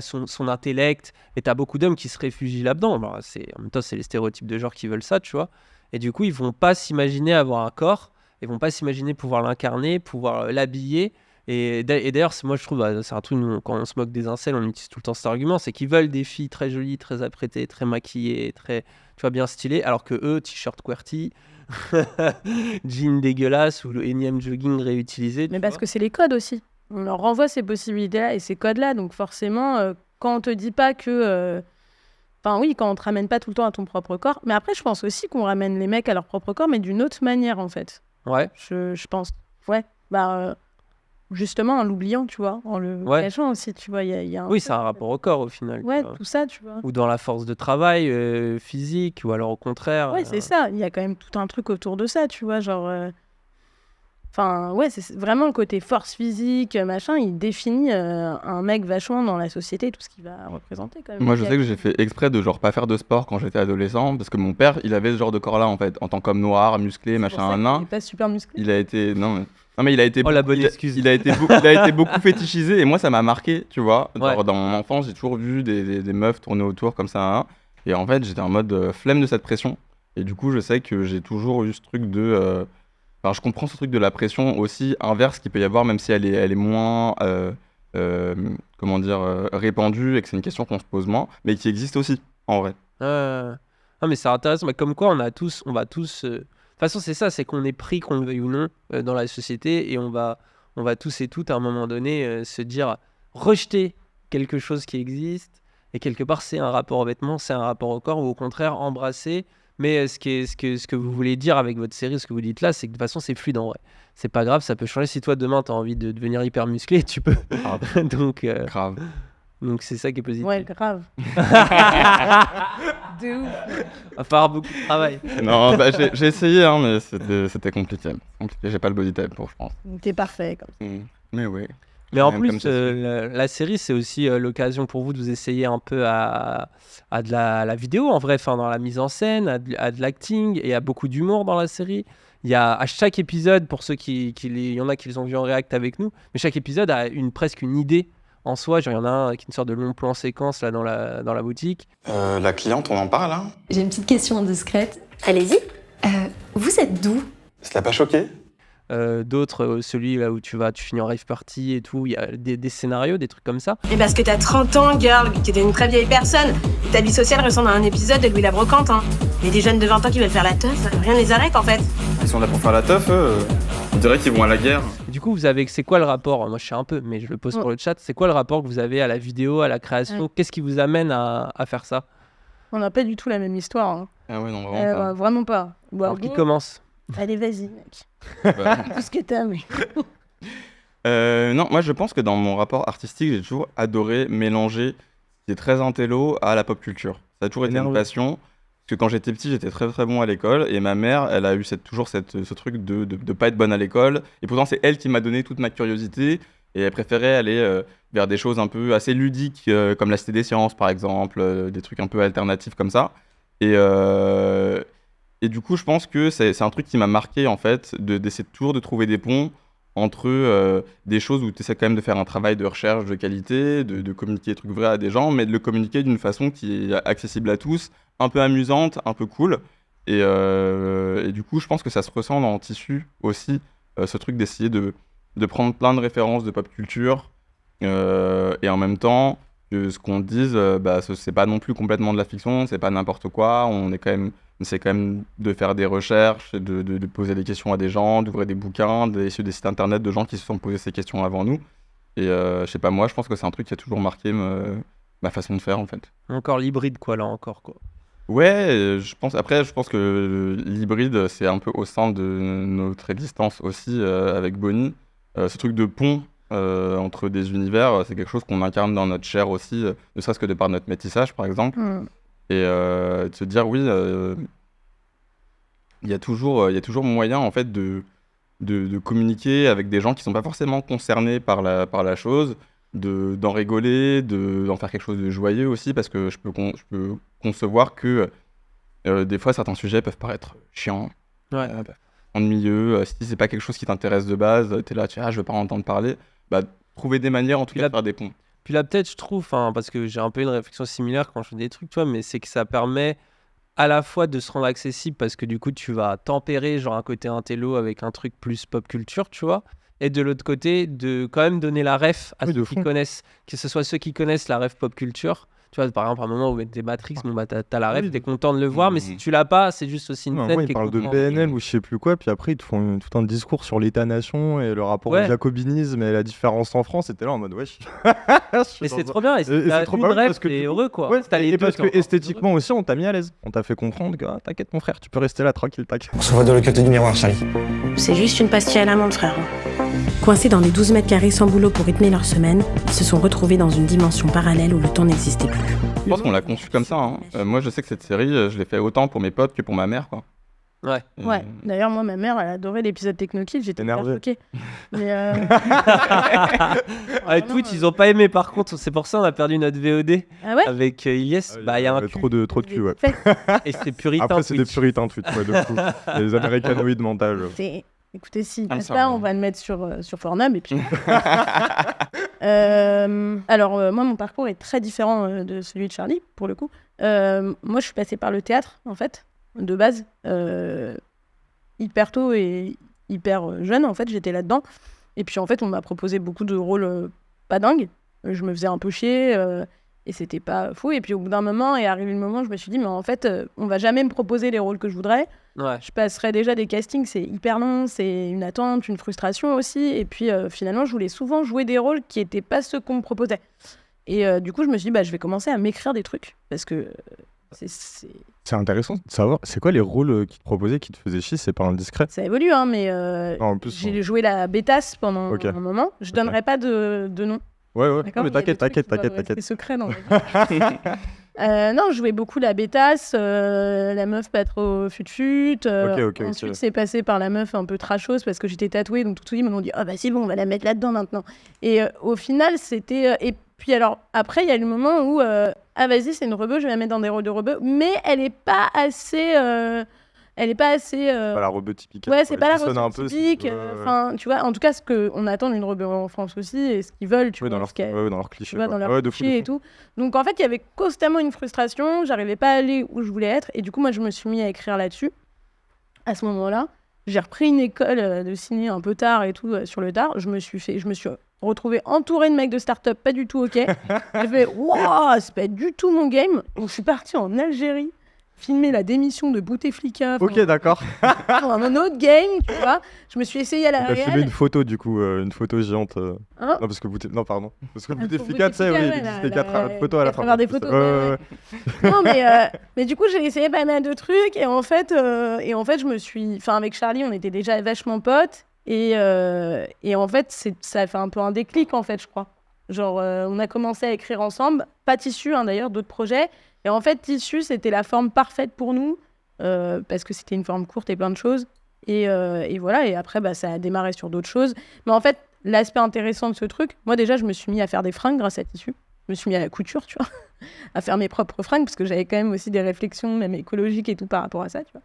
son intellect. Et t'as beaucoup d'hommes qui se réfugient là-dedans. En même temps, c'est les stéréotypes de genre qui veulent ça, tu vois. Et du coup, ils vont pas s'imaginer avoir un corps, ils vont pas s'imaginer pouvoir l'incarner, pouvoir l'habiller. Et d'ailleurs, moi je trouve, c'est un truc, quand on se moque des incels, on utilise tout le temps cet argument, c'est qu'ils veulent des filles très jolies, très apprêtées, très maquillées, très, tu vois, bien stylées, alors que eux, t-shirt QWERTY, jean dégueulasse ou le énième jogging réutilisé. Mais parce que c'est les codes aussi. On leur renvoie ces possibilités-là et ces codes-là. Donc forcément, quand on te dit pas que... Enfin oui, quand on te ramène pas tout le temps à ton propre corps. Mais après, je pense aussi qu'on ramène les mecs à leur propre corps, mais d'une autre manière, en fait. Ouais. Je pense. Ouais. justement en l'oubliant, tu vois, en le Ouais. cachant aussi, tu vois. Il y a un Oui, truc, c'est un rapport au corps au final. Ouais, tu vois. tout ça, tu vois. Ou dans la force de travail physique, ou alors au contraire. Ouais, c'est ça. Il y a quand même tout un truc autour de ça, tu vois, genre. Enfin, ouais, c'est vraiment le côté force physique, machin. Il définit un mec vachement dans la société, tout ce qu'il va représenter quand même. Moi, je sais que j'ai fait exprès de genre pas faire de sport quand j'étais adolescent parce que mon père, il avait ce genre de corps-là en fait, en tant qu'homme noir, musclé, machin, Il nain. est pas super musclé. Il a été non mais il a été Oh, la bonne il a- excuse. il a été il a été beaucoup fétichisé et moi ça m'a marqué, tu vois. Genre, Ouais. dans mon enfance, j'ai toujours vu des meufs tourner autour comme ça, hein. Et en fait, j'étais en mode flemme de cette pression. Et du coup, je sais que j'ai toujours eu ce truc de enfin, je comprends ce truc de la pression aussi inverse qu'il peut y avoir, même si elle est moins comment dire répandue et que c'est une question qu'on se pose moins, mais qui existe aussi en vrai. Ah, mais c'est intéressant. Mais comme quoi, on va tous. De toute façon, c'est ça, c'est qu'on est pris, qu'on le veuille ou non, dans la société, et on va tous et toutes, à un moment donné, se dire rejeter quelque chose qui existe, et quelque part, c'est un rapport au vêtement, c'est un rapport au corps, ou au contraire, embrasser. Mais ce que vous voulez dire avec votre série, ce que vous dites là, c'est que de toute façon, c'est fluide en vrai. C'est pas grave, ça peut changer. Si toi, demain, tu as envie de devenir hyper musclé, tu peux. Grave. Donc, Grave. donc c'est ça qui est positif. Ouais, grave. De ouf. Va falloir beaucoup de travail. Non, bah, j'ai essayé, hein, mais c'était compliqué. J'ai pas le body type pour, je pense. T'es parfait, comme ça. Mais oui. Mais en Même plus, comme ça, la série, c'est aussi l'occasion pour vous de vous essayer un peu à de la vidéo, en vrai, enfin, dans la mise en scène, à de l'acting, et il y a beaucoup d'humour dans la série. Il y a à chaque épisode, pour ceux il y en a qui les ont vus en react avec nous, mais chaque épisode a presque une idée en soi. Genre, il y en a un qui est une sorte de long plan séquence là, dans la boutique. La cliente, on en parle, hein? J'ai une petite question indiscrète. Allez-y. Vous êtes d'où? Ça t'a pas choqué? D'autres, celui là où tu finis en rave party et tout, il y a des scénarios, des trucs comme ça. Et parce que t'as 30 ans, girl, que t'es une très vieille personne. Et ta vie sociale ressemble à un épisode de Louis la Brocante, hein. Il y a des jeunes de 20 ans qui veulent faire la teuf, rien ne les arrête en fait. Ils sont là pour faire la teuf, on dirait qu'ils vont à la guerre. Et du coup, c'est quoi le rapport? Moi, je sais un peu, mais je le pose pour le chat. C'est quoi le rapport que vous avez à la vidéo, à la création? Ouais. Qu'est-ce qui vous amène à faire ça? On n'a pas du tout la même histoire. Hein. Ah ouais, non, vraiment pas. Vraiment pas. Bon, Alors, qui go. commence? Allez, vas-y, mec. Bah, Tout ce que t'as, mec. non, moi je pense que dans mon rapport artistique, j'ai toujours adoré mélanger ce qui est très intello à la pop culture. Ça a toujours été une Nerveux. passion. Parce que quand j'étais petit, j'étais très très bon à l'école. Et ma mère, elle a eu toujours ce truc de pas être bonne à l'école. Et pourtant, c'est elle qui m'a donné toute ma curiosité. Et elle préférait aller vers des choses un peu assez ludiques, comme la Cité des Sciences par exemple, des trucs un peu alternatifs comme ça. Et du coup, je pense que c'est un truc qui m'a marqué, en fait, d'essayer toujours de trouver des ponts entre des choses où tu essaies quand même de faire un travail de recherche de qualité, de communiquer des trucs vrais à des gens, mais de le communiquer d'une façon qui est accessible à tous, un peu amusante, un peu cool. Et du coup, je pense que ça se ressent dans le tissu aussi, ce truc d'essayer de prendre plein de références de pop culture, et en même temps, que ce qu'on dise, c'est pas non plus complètement de la fiction, c'est pas n'importe quoi, on essaie quand même de faire des recherches, de poser des questions à des gens, d'ouvrir des bouquins, d'essayer des sites internet de gens qui se sont posés ces questions avant nous. Et je sais pas, moi, je pense que c'est un truc qui a toujours marqué ma façon de faire, en fait. Encore l'hybride, quoi, là encore, quoi. Ouais, je pense que l'hybride, c'est un peu au sein de notre existence aussi, avec Bonnie. Ce truc de pont entre des univers, c'est quelque chose qu'on incarne dans notre chair aussi, ne serait-ce que de par notre métissage, par exemple. Et de se dire, oui, il y a toujours moyen, en fait, de communiquer avec des gens qui ne sont pas forcément concernés par la chose, d'en rigoler, d'en faire quelque chose de joyeux aussi, parce que je peux concevoir que des fois, certains sujets peuvent paraître chiants, Ouais. ennuyeux. Si c'est pas quelque chose qui t'intéresse de base, t'es là, je veux pas en entendre parler, trouver des manières, en tout Puis cas, là- de faire des ponts. Puis là, peut-être, je trouve, parce que j'ai un peu une réflexion similaire quand je fais des trucs, tu vois, mais c'est que ça permet à la fois de se rendre accessible parce que du coup, tu vas tempérer genre un côté intello avec un truc plus pop culture, tu vois, et de l'autre côté, de quand même donner la ref à Oui, de ceux qui fond. connaissent, que ce soit ceux qui connaissent la ref pop culture, Tu vois, par exemple, à un moment où t'es Matrix, bon, bah, t'as la ref, Oui. t'es content de le voir, mais si tu l'as pas, c'est juste aussi une Ouais, scène ils qui est parlent de complètement- PNL ou je sais plus quoi, puis après ils te font tout un discours sur l'État-nation et le rapport Ouais. au jacobinisme et la différence en France. Et t'es là en mode wesh. Mais c'est trop bien, et Et si c'est t'as trop une bien ref, parce que t'es du coup- heureux, quoi. Ouais, Si t'as les et deux, parce t'es que encore esthétiquement aussi, on t'a mis à l'aise. On t'a fait comprendre que t'inquiète mon frère, tu peux rester là tranquille, tac. On se voit dans le cadre du miroir, Charlie. C'est juste une pastille à l'amande, frère. Coincés dans des 12 mètres carrés sans boulot pour rythmer leur semaine, ils se sont retrouvés dans une dimension parallèle où le temps n'existait plus. Je pense qu'on l'a conçu comme ça. Hein. Moi, je sais que cette série, je l'ai fait autant pour mes potes que pour ma mère, quoi. Ouais. Ouais, d'ailleurs, moi, ma mère, elle adorait l'épisode Technokill, j'étais hyper Énervé. choquée. Mais Avec Twitch, ils ont pas aimé, par contre, c'est pour ça on a perdu notre VOD Ah ouais avec Ilyes. Bah, il y a un cul, trop de cul, ouais. et c'est puritain. Après, c'est des Twitch. puritains, Twitch, ouais, de fou. Les américanoïdes mentales. Écoutez, si, Ah, n'est-ce ça pas, va. on va le mettre sur Pornhub et puis... moi, mon parcours est très différent de celui de Charlie, pour le coup. Moi, je suis passée par le théâtre, en fait, de base. Hyper tôt et hyper jeune, en fait, j'étais là-dedans. Et puis, en fait, on m'a proposé beaucoup de rôles pas dingues. Je me faisais un peu chier et c'était pas fou. Et puis, au bout d'un moment, est arrivé le moment, je me suis dit, mais en fait, on va jamais me proposer les rôles que je voudrais. Ouais. Je passerai déjà des castings, c'est hyper long, c'est une attente, une frustration aussi. Et puis finalement, je voulais souvent jouer des rôles qui n'étaient pas ceux qu'on me proposait. Et du coup, je me suis dit, bah, je vais commencer à m'écrire des trucs. Parce que C'est intéressant de savoir, c'est quoi les rôles qui te proposaient qui te faisaient chier, c'est pas indiscret. ça évolue, hein, mais En plus, j'ai joué la bêtasse pendant Ok. un moment. Je donnerai pas de nom. ouais, ouais. D'accord, Mais il y a des t'inquiète, trucs qui doivent t'inquiète. rester secrets dans la vie. Non, je jouais beaucoup la bêtasse, la meuf pas trop fut-fut. Ok, Ensuite, ok. c'est passé par la meuf un peu trashos parce que j'étais tatouée. Donc, tout de suite, ils m'ont dit, ah bah c'est bon, on va la mettre là-dedans maintenant. Et au final, c'était. Et puis, alors, après, il y a le moment où, ah vas-y, c'est une rebeu, je vais la mettre dans des rôles de rebeu. Mais elle est pas assez. Elle est pas assez. Pas la rebeu typique. Ouais, c'est pas la rebeu rebeu typique. Enfin, tu vois, en tout cas, ce qu'on attend d'une rebeu en France aussi et ce qu'ils veulent, tu Oui, vois. dans leur, ce qu'elle- ouais, dans leur cliché. tu vois, quoi. dans leur Ouais, de fou, cliché de et fou. tout. Donc en fait, il y avait constamment une frustration, j'arrivais pas à aller où je voulais être, et du coup, moi, je me suis mis à écrire là-dessus. À ce moment-là, j'ai repris une école de ciné un peu tard et tout, sur le tard. Je me suis retrouvée entourée de mecs de start-up pas du tout OK. J'ai fait, waouh, c'est pas du tout mon game. Donc je suis partie en Algérie filmer la démission de Bouteflika. Ok, d'accord. Un autre game, tu vois. Je me suis essayée à la T'as filmé réelle. une photo, du coup, une photo géante. Hein Non, parce que non, pardon. Parce que pour Bouteflika, tu sais, oui, Bouteflika, il ouais, existait la- 4 photos à la fin. travers des photos, Ouais, ouais. Non, mais du coup, j'ai essayé pas mal de trucs. Et en fait, je me suis. Enfin, avec Charlie, on était déjà vachement potes. Et en fait, ça a fait un peu un déclic, en fait, je crois. Genre, on a commencé à écrire ensemble. Pas Tissu, hein, d'ailleurs, d'autres projets. Et en fait, Tissu, c'était la forme parfaite pour nous. Parce que c'était une forme courte et plein de choses. Et voilà. Et après, bah, ça a démarré sur d'autres choses. Mais en fait, l'aspect intéressant de ce truc, moi, déjà, je me suis mis à faire des fringues grâce à Tissu. Je me suis mis à la couture, tu vois, à faire mes propres fringues, parce que j'avais quand même aussi des réflexions, même écologiques et tout par rapport à ça, tu vois.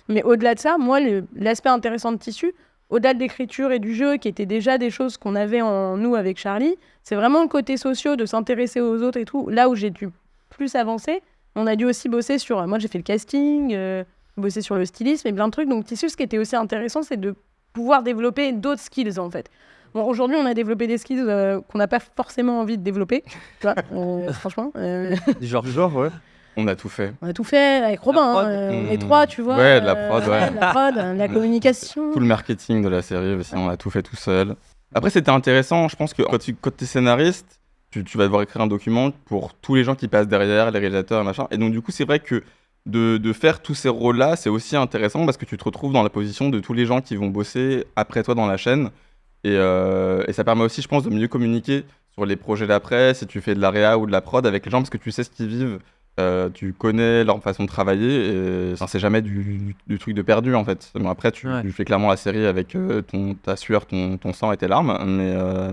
Mais au-delà de ça, moi, l'aspect intéressant de Tissu, au-delà de l'écriture et du jeu, qui étaient déjà des choses qu'on avait en nous avec Charlie, c'est vraiment le côté social, de s'intéresser aux autres et tout. Là où j'ai dû plus avancer, on a dû aussi bosser sur... Moi, j'ai fait le casting, bosser sur le stylisme et plein de trucs. Donc, Tissu, ce qui était aussi intéressant, c'est de pouvoir développer d'autres skills, en fait. Bon, aujourd'hui, on a développé des skills qu'on n'a pas forcément envie de développer, tu vois, franchement. Genre, ouais. On a tout fait. On a tout fait avec Robin, prod. les trois, tu vois. Ouais, de la prod, ouais. De la prod, de la communication. Tout le marketing de la série aussi, on a tout fait tout seul. Après, c'était intéressant. Je pense que quand tu es scénariste, tu vas devoir écrire un document pour tous les gens qui passent derrière, les réalisateurs et machin. Et donc, du coup, c'est vrai que de faire tous ces rôles-là, c'est aussi intéressant parce que tu te retrouves dans la position de tous les gens qui vont bosser après toi dans la chaîne. Et ça permet aussi, je pense, de mieux communiquer sur les projets d'après, si tu fais de la réa ou de la prod avec les gens, parce que tu sais ce qu'ils vivent, tu connais leur façon de travailler, et c'est jamais du truc de perdu, en fait. Bon, après, tu fais clairement la série avec ta sueur, ton sang et tes larmes,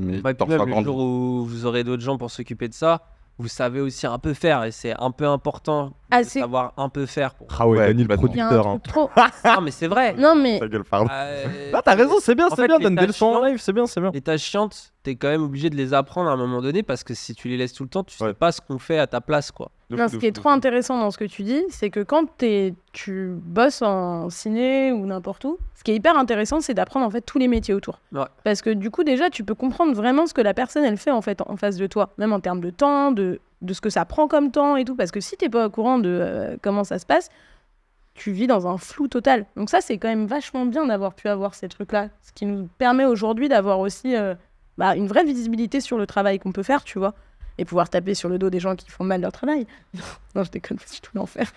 mais Bah, t'en puis même feras le grandir. jour où vous aurez d'autres gens pour s'occuper de ça, vous savez aussi un peu faire, et c'est un peu important de savoir un peu faire. Ah ouais, Dany, le complètement. Il y a un producteur. Hein. truc trop... Non, mais c'est vrai. Non, mais... Ta gueule, pardon. Euh, Ah, t'as raison, c'est bien, en fait, les donne des tâches leçons en chiantes- live, c'est bien, c'est bien. Les tâches chiantes, t'es quand même obligé de les apprendre à un moment donné, parce que si tu les laisses tout le temps, tu sais pas ce qu'on fait à ta place, quoi. Non, ce qui est trop intéressant dans ce que tu dis, c'est que quand tu bosses en ciné ou n'importe où, ce qui est hyper intéressant, c'est d'apprendre en fait tous les métiers autour. Ouais. Parce que du coup, déjà, tu peux comprendre vraiment ce que la personne elle fait en fait en face de toi, même en termes de temps, de de ce que ça prend comme temps et tout, parce que si t'es pas au courant de comment ça se passe, tu vis dans un flou total. Donc ça, c'est quand même vachement bien d'avoir pu avoir ces trucs-là, ce qui nous permet aujourd'hui d'avoir aussi une vraie visibilité sur le travail qu'on peut faire, tu vois, et pouvoir taper sur le dos des gens qui font mal leur travail. Non, je déconne, c'est tout l'enfer.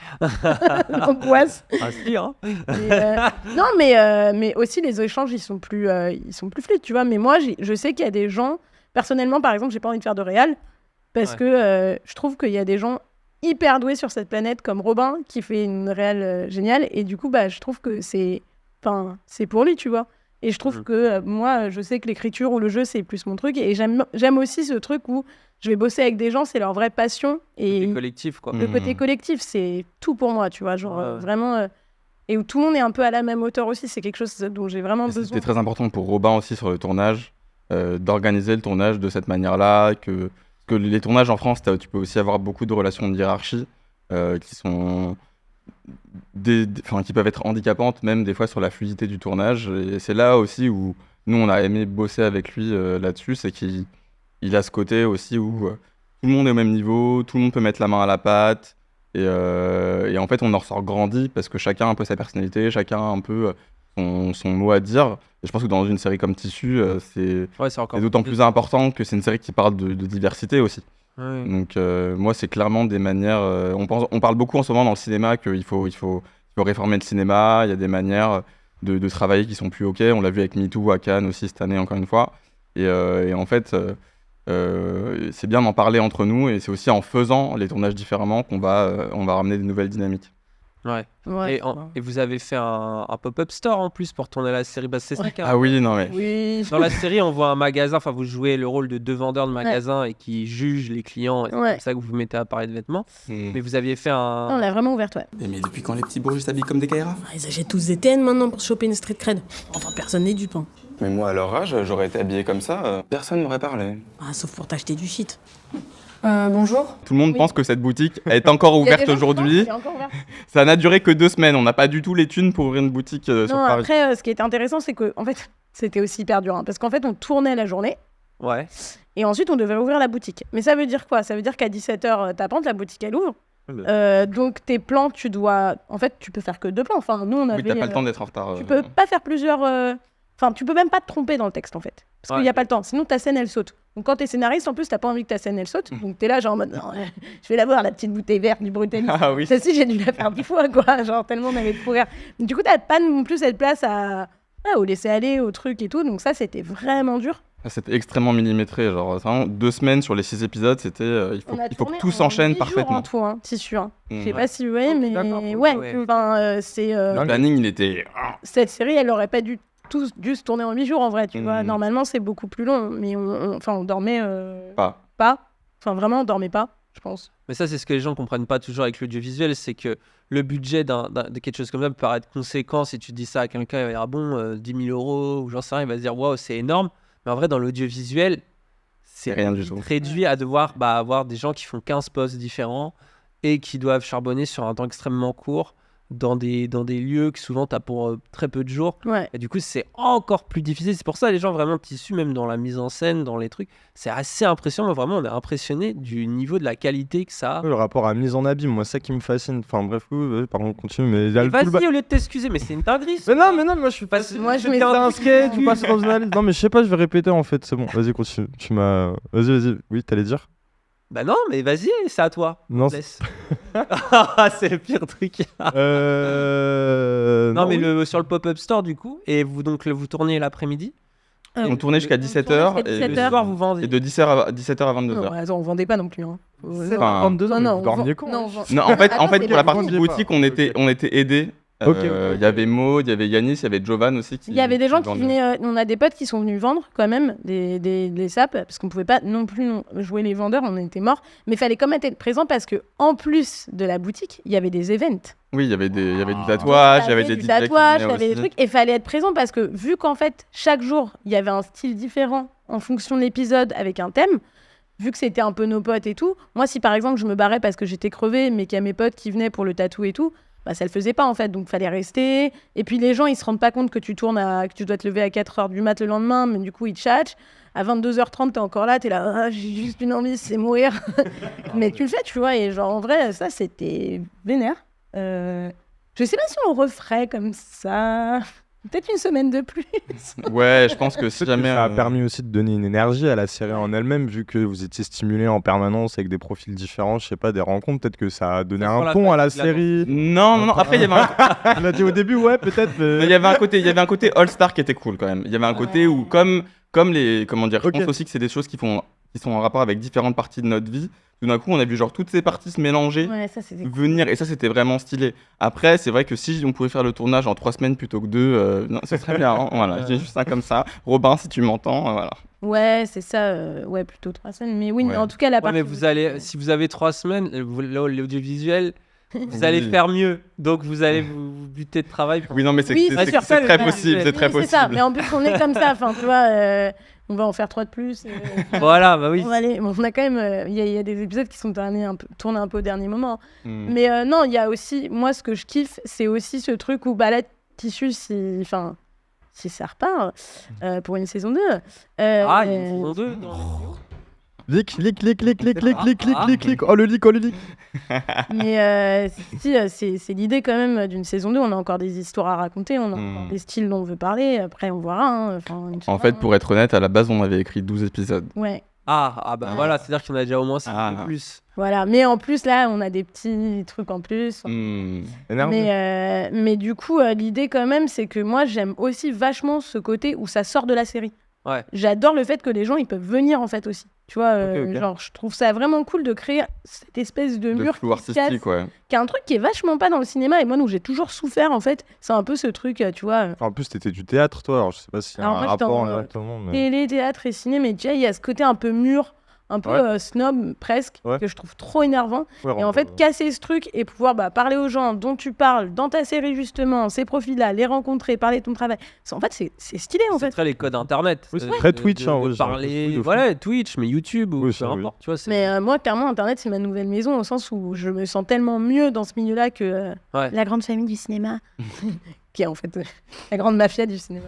L'angoisse. Ah si, hein. Non, mais aussi les échanges, ils sont plus fluides, tu vois. Mais moi, je sais qu'il y a des gens, personnellement, par exemple, j'ai pas envie de faire de réal, parce que je trouve qu'il y a des gens hyper doués sur cette planète, comme Robin, qui fait une réal géniale, et du coup, je trouve que c'est pour lui, tu vois. Et je trouve que moi, je sais que l'écriture ou le jeu, c'est plus mon truc, et j'aime aussi ce truc où je vais bosser avec des gens, c'est leur vraie passion. Et Le collectif, quoi. le côté collectif, c'est tout pour moi, tu vois, genre vraiment... et où tout le monde est un peu à la même hauteur aussi, c'est quelque chose dont j'ai vraiment besoin. C'était très important pour Robin aussi sur le tournage, d'organiser le tournage de cette manière-là, que les tournages en France, tu peux aussi avoir beaucoup de relations de hiérarchie qui sont... qui peuvent être handicapantes, même des fois sur la fluidité du tournage. Et c'est là aussi où nous, on a aimé bosser avec lui là-dessus, c'est qu'il a ce côté aussi où tout le monde est au même niveau, tout le monde peut mettre la main à la pâte, et en fait, on en ressort grandi parce que chacun a un peu sa personnalité, chacun a un peu son mot à dire. Et je pense que dans une série comme Tissu, c'est d'autant plus important que c'est une série qui parle de diversité aussi. Ouais. Donc moi, c'est clairement des manières... on parle beaucoup en ce moment dans le cinéma qu'il faut réformer le cinéma, il y a des manières de travailler qui sont plus OK. On l'a vu avec MeToo à Cannes aussi cette année, encore une fois. Et en fait, c'est bien d'en parler entre nous, et c'est aussi en faisant les tournages différemment qu'on va ramener des nouvelles dynamiques. Ouais. Ouais. Et vous avez fait un pop-up store en plus pour tourner la série. C'est ça, Ah oui, non mais... Oui. Dans la série, on voit un magasin, enfin vous jouez le rôle de deux vendeurs de magasins et qui jugent les clients, et c'est comme ça que vous vous mettez à parler de vêtements. Mais vous aviez fait un... On l'a vraiment ouverte, ouais. Mais depuis quand les petits bourges s'habillent comme des Kaira? Ils achètent tous des TN maintenant pour choper une street cred. Enfin, personne n'est dupe. Hein. Mais moi, à leur âge, j'aurais été habillé comme ça, personne m'aurait parlé. Ah, sauf pour t'acheter du shit. Bonjour. Tout le monde pense que cette boutique est encore ouverte aujourd'hui. Ça n'a duré que 2 semaines. On n'a pas du tout les thunes pour ouvrir une boutique sur Paris. Après, ce qui était intéressant, c'est que en fait, c'était aussi hyper dur. Parce qu'en fait, on tournait la journée. Ouais. Et ensuite, on devait ouvrir la boutique. Mais ça veut dire quoi? Ça veut dire qu'à 17h tapante, la boutique, elle ouvre. Donc, tes plans, tu dois... En fait, tu peux faire que 2 plans. Enfin, nous, on avait... Oui, t'as pas le temps d'être en retard. Tu peux pas faire plusieurs... Enfin, tu peux même pas te tromper dans le texte, en fait. Parce qu'il n'y a pas le temps. Sinon, ta scène, elle saute. Donc, quand t'es scénariste, en plus, t'as pas envie que ta scène, elle saute. Donc, t'es là, genre en mode, non, je vais la voir, la petite bouteille verte du Brutalis. Ah oui. Celle-ci, j'ai dû la faire 10 fois, quoi. Genre, tellement on avait de courir. Du coup, t'as pas non plus cette place au laisser aller, au truc et tout. Donc, ça, c'était vraiment dur. C'était extrêmement millimétré. Genre, vraiment, 2 semaines sur les 6 épisodes, c'était... il faut que tout s'enchaîne parfaitement. En tout, hein, Tissu. Je sais Ouais. pas si vous voyez, mais ouais. enfin, c'est... Le planning, il était... Cette série, elle aurait pas dû se tourner en 8 jours, en vrai, tu vois. Normalement, c'est beaucoup plus long, mais on dormait Pas. Enfin, vraiment, on dormait pas, je pense. Mais ça, c'est ce que les gens comprennent pas toujours avec l'audiovisuel, c'est que le budget de quelque chose comme ça peut paraître conséquent. Si tu dis ça à quelqu'un, il va dire 10 000 euros, ou j'en sais rien, il va se dire waouh, c'est énorme. Mais en vrai, dans l'audiovisuel, c'est rien du tout. réduit à devoir avoir des gens qui font 15 postes différents et qui doivent charbonner sur un temps extrêmement court dans des lieux que souvent tu as pour très peu de jours. Ouais. Et du coup, c'est encore plus difficile. C'est pour ça les gens vraiment Tissu, même dans la mise en scène, dans les trucs, c'est assez impressionnant. Vraiment, on est impressionné du niveau de la qualité que ça a. Le rapport à mise en abîme, moi, ça qui me fascine. Enfin, bref, pardon, continue, mais il y a le tout le Vas-y, au lieu de t'excuser, mais c'est une dinguerie. Mais non, moi je suis passé. Moi, je C'était un skate, ou passé dans une allée. Non, mais je sais pas, je vais répéter en fait, c'est bon. Vas-y, continue. Vas-y. Oui, t'allais dire? Bah non, mais vas-y, c'est à toi. Non, Laisse. C'est le pire truc. Non, mais sur le pop-up store du coup, et vous tournez l'après-midi. On tournait jusqu'à 17h Et le soir vous vendez. et de 17h à 22h. Non, attends, on vendait pas non plus. Hein. Enfin, 22 ans, non, vous dormiez quand? non, Non, en fait, Attends, c'est pour la le- partie Vendiez boutique, pas. on était aidés. Ok. Il y avait Maud, il y avait Yanis, il y avait Jovan aussi. Il y avait des gens qui vendaient. venaient. On a des potes qui sont venus vendre quand même des sapes parce qu'on pouvait pas non plus jouer les vendeurs, on était morts. Mais il fallait quand même être présent parce que en plus de la boutique, il y avait des events. Oui, il y avait du tatouage, il y avait des du DJ tatouage, qui il y venaient avait des aussi. trucs. Et il fallait être présent parce que vu qu'en fait chaque jour il y avait un style différent en fonction de l'épisode avec un thème. Vu que c'était un peu nos potes et tout, moi si par exemple je me barrais parce que j'étais crevée mais qu'il y a mes potes qui venaient pour le tatou et tout, ça le faisait pas en fait, donc fallait rester. Et puis les gens, ils se rendent pas compte que tu dois te lever à 4h du mat le lendemain, mais du coup, ils te tchatchent. À 22h30, t'es encore là, t'es là, j'ai juste une envie, c'est mourir. Mais tu le fais, tu vois, et genre en vrai, ça, c'était vénère. Je sais pas si on le referait comme ça. Peut-être une semaine de plus. Ouais, je pense que si Peut-être que jamais. ça a permis aussi de donner une énergie à la série en elle-même, vu que vous étiez stimulé en permanence avec des profils différents, je sais pas, des rencontres. Peut-être que ça a donné Ça sent un la ton à la fatigue, là, série. Non. Après, il y avait un. On a dit au début, ouais, peut-être. Il y avait un côté All-Star qui était cool quand même. Il y avait un côté où, comme les. Comment dire, je pense aussi que c'est des choses qui sont en rapport avec différentes parties de notre vie. Tout d'un coup, on a vu genre toutes ces parties se mélanger, Ouais, ça, c'était cool. venir, et ça, c'était vraiment stylé. Après, c'est vrai que si on pouvait faire le tournage en 3 semaines plutôt que 2, non, ce serait bien. Hein, voilà, j'ai juste ça comme ça. Robin, si tu m'entends, voilà. Ouais, c'est ça. Ouais, plutôt 3 semaines. Mais oui, Ouais. en tout cas, la Ouais, partie. mais si vous avez 3 semaines, l'audiovisuel, vous allez faire mieux. Donc vous allez vous buter de travail. Oui, non, mais c'est Oui, c'est- bien sûr, c'est très ouais. possible, c'est très Oui, c'est ça. possible. Mais en plus, on est comme ça. Enfin, tu vois, on va en faire 3 de plus. Voilà, bah oui. On va aller. Bon, on a quand même. Il y a des épisodes qui sont tournés un peu au dernier moment. Hmm. Mais non, il y a aussi. Moi, ce que je kiffe, c'est aussi ce truc où là, Tissu, si ça repart pour une saison 2. Ah, il y a une saison 2. Leak. Ah. Oh, le leak. Mais c'est l'idée quand même d'une saison 2. On a encore des histoires à raconter, on a encore des styles dont on veut parler. Après, on verra. Hein. Enfin, En fait, pour être honnête, à la base, on avait écrit 12 épisodes. Ouais, Ah bah voilà, c'est-à-dire qu'il y en a déjà au moins 6 Ah. de plus. voilà. Mais en plus, là, on a des petits trucs en plus. Hmm. Énervé. Mais du coup, l'idée quand même, c'est que moi, j'aime aussi vachement ce côté où ça sort de la série. Ouais. J'adore le fait que les gens, ils peuvent venir en fait aussi. Tu vois, Ok. genre, je trouve ça vraiment cool de créer cette espèce de De mur flou qui se casse, artistique, ouais. qui est un truc qui est vachement pas dans le cinéma. Et moi, où j'ai toujours souffert, en fait, c'est un peu ce truc, tu vois, En plus, t'étais du théâtre, toi. Alors, je sais pas s'il y a Alors, un moi, j'étais rapport en- directement. Mais... télé, théâtre et ciné. Mais déjà, il y a ce côté un peu mûr, un peu Ouais. snob presque, Ouais. que je trouve trop énervant. Ouais, Et en fait, casser ce truc et pouvoir parler aux gens dont tu parles dans ta série, justement, ces profils-là, les rencontrer, parler de ton travail. En fait, c'est stylé, en C'est fait. très les codes internet. Oui, c'est très Twitch, hein, ouais, j'ai parler, l'impression de fou. voilà, Twitch, mais YouTube ou Oui, peu ça, oui. importe. Tu vois, c'est... Mais moi, clairement, Internet, c'est ma nouvelle maison, au sens où je me sens tellement mieux dans ce milieu-là que Ouais. la grande famille du cinéma, qui est en fait la grande mafia du cinéma.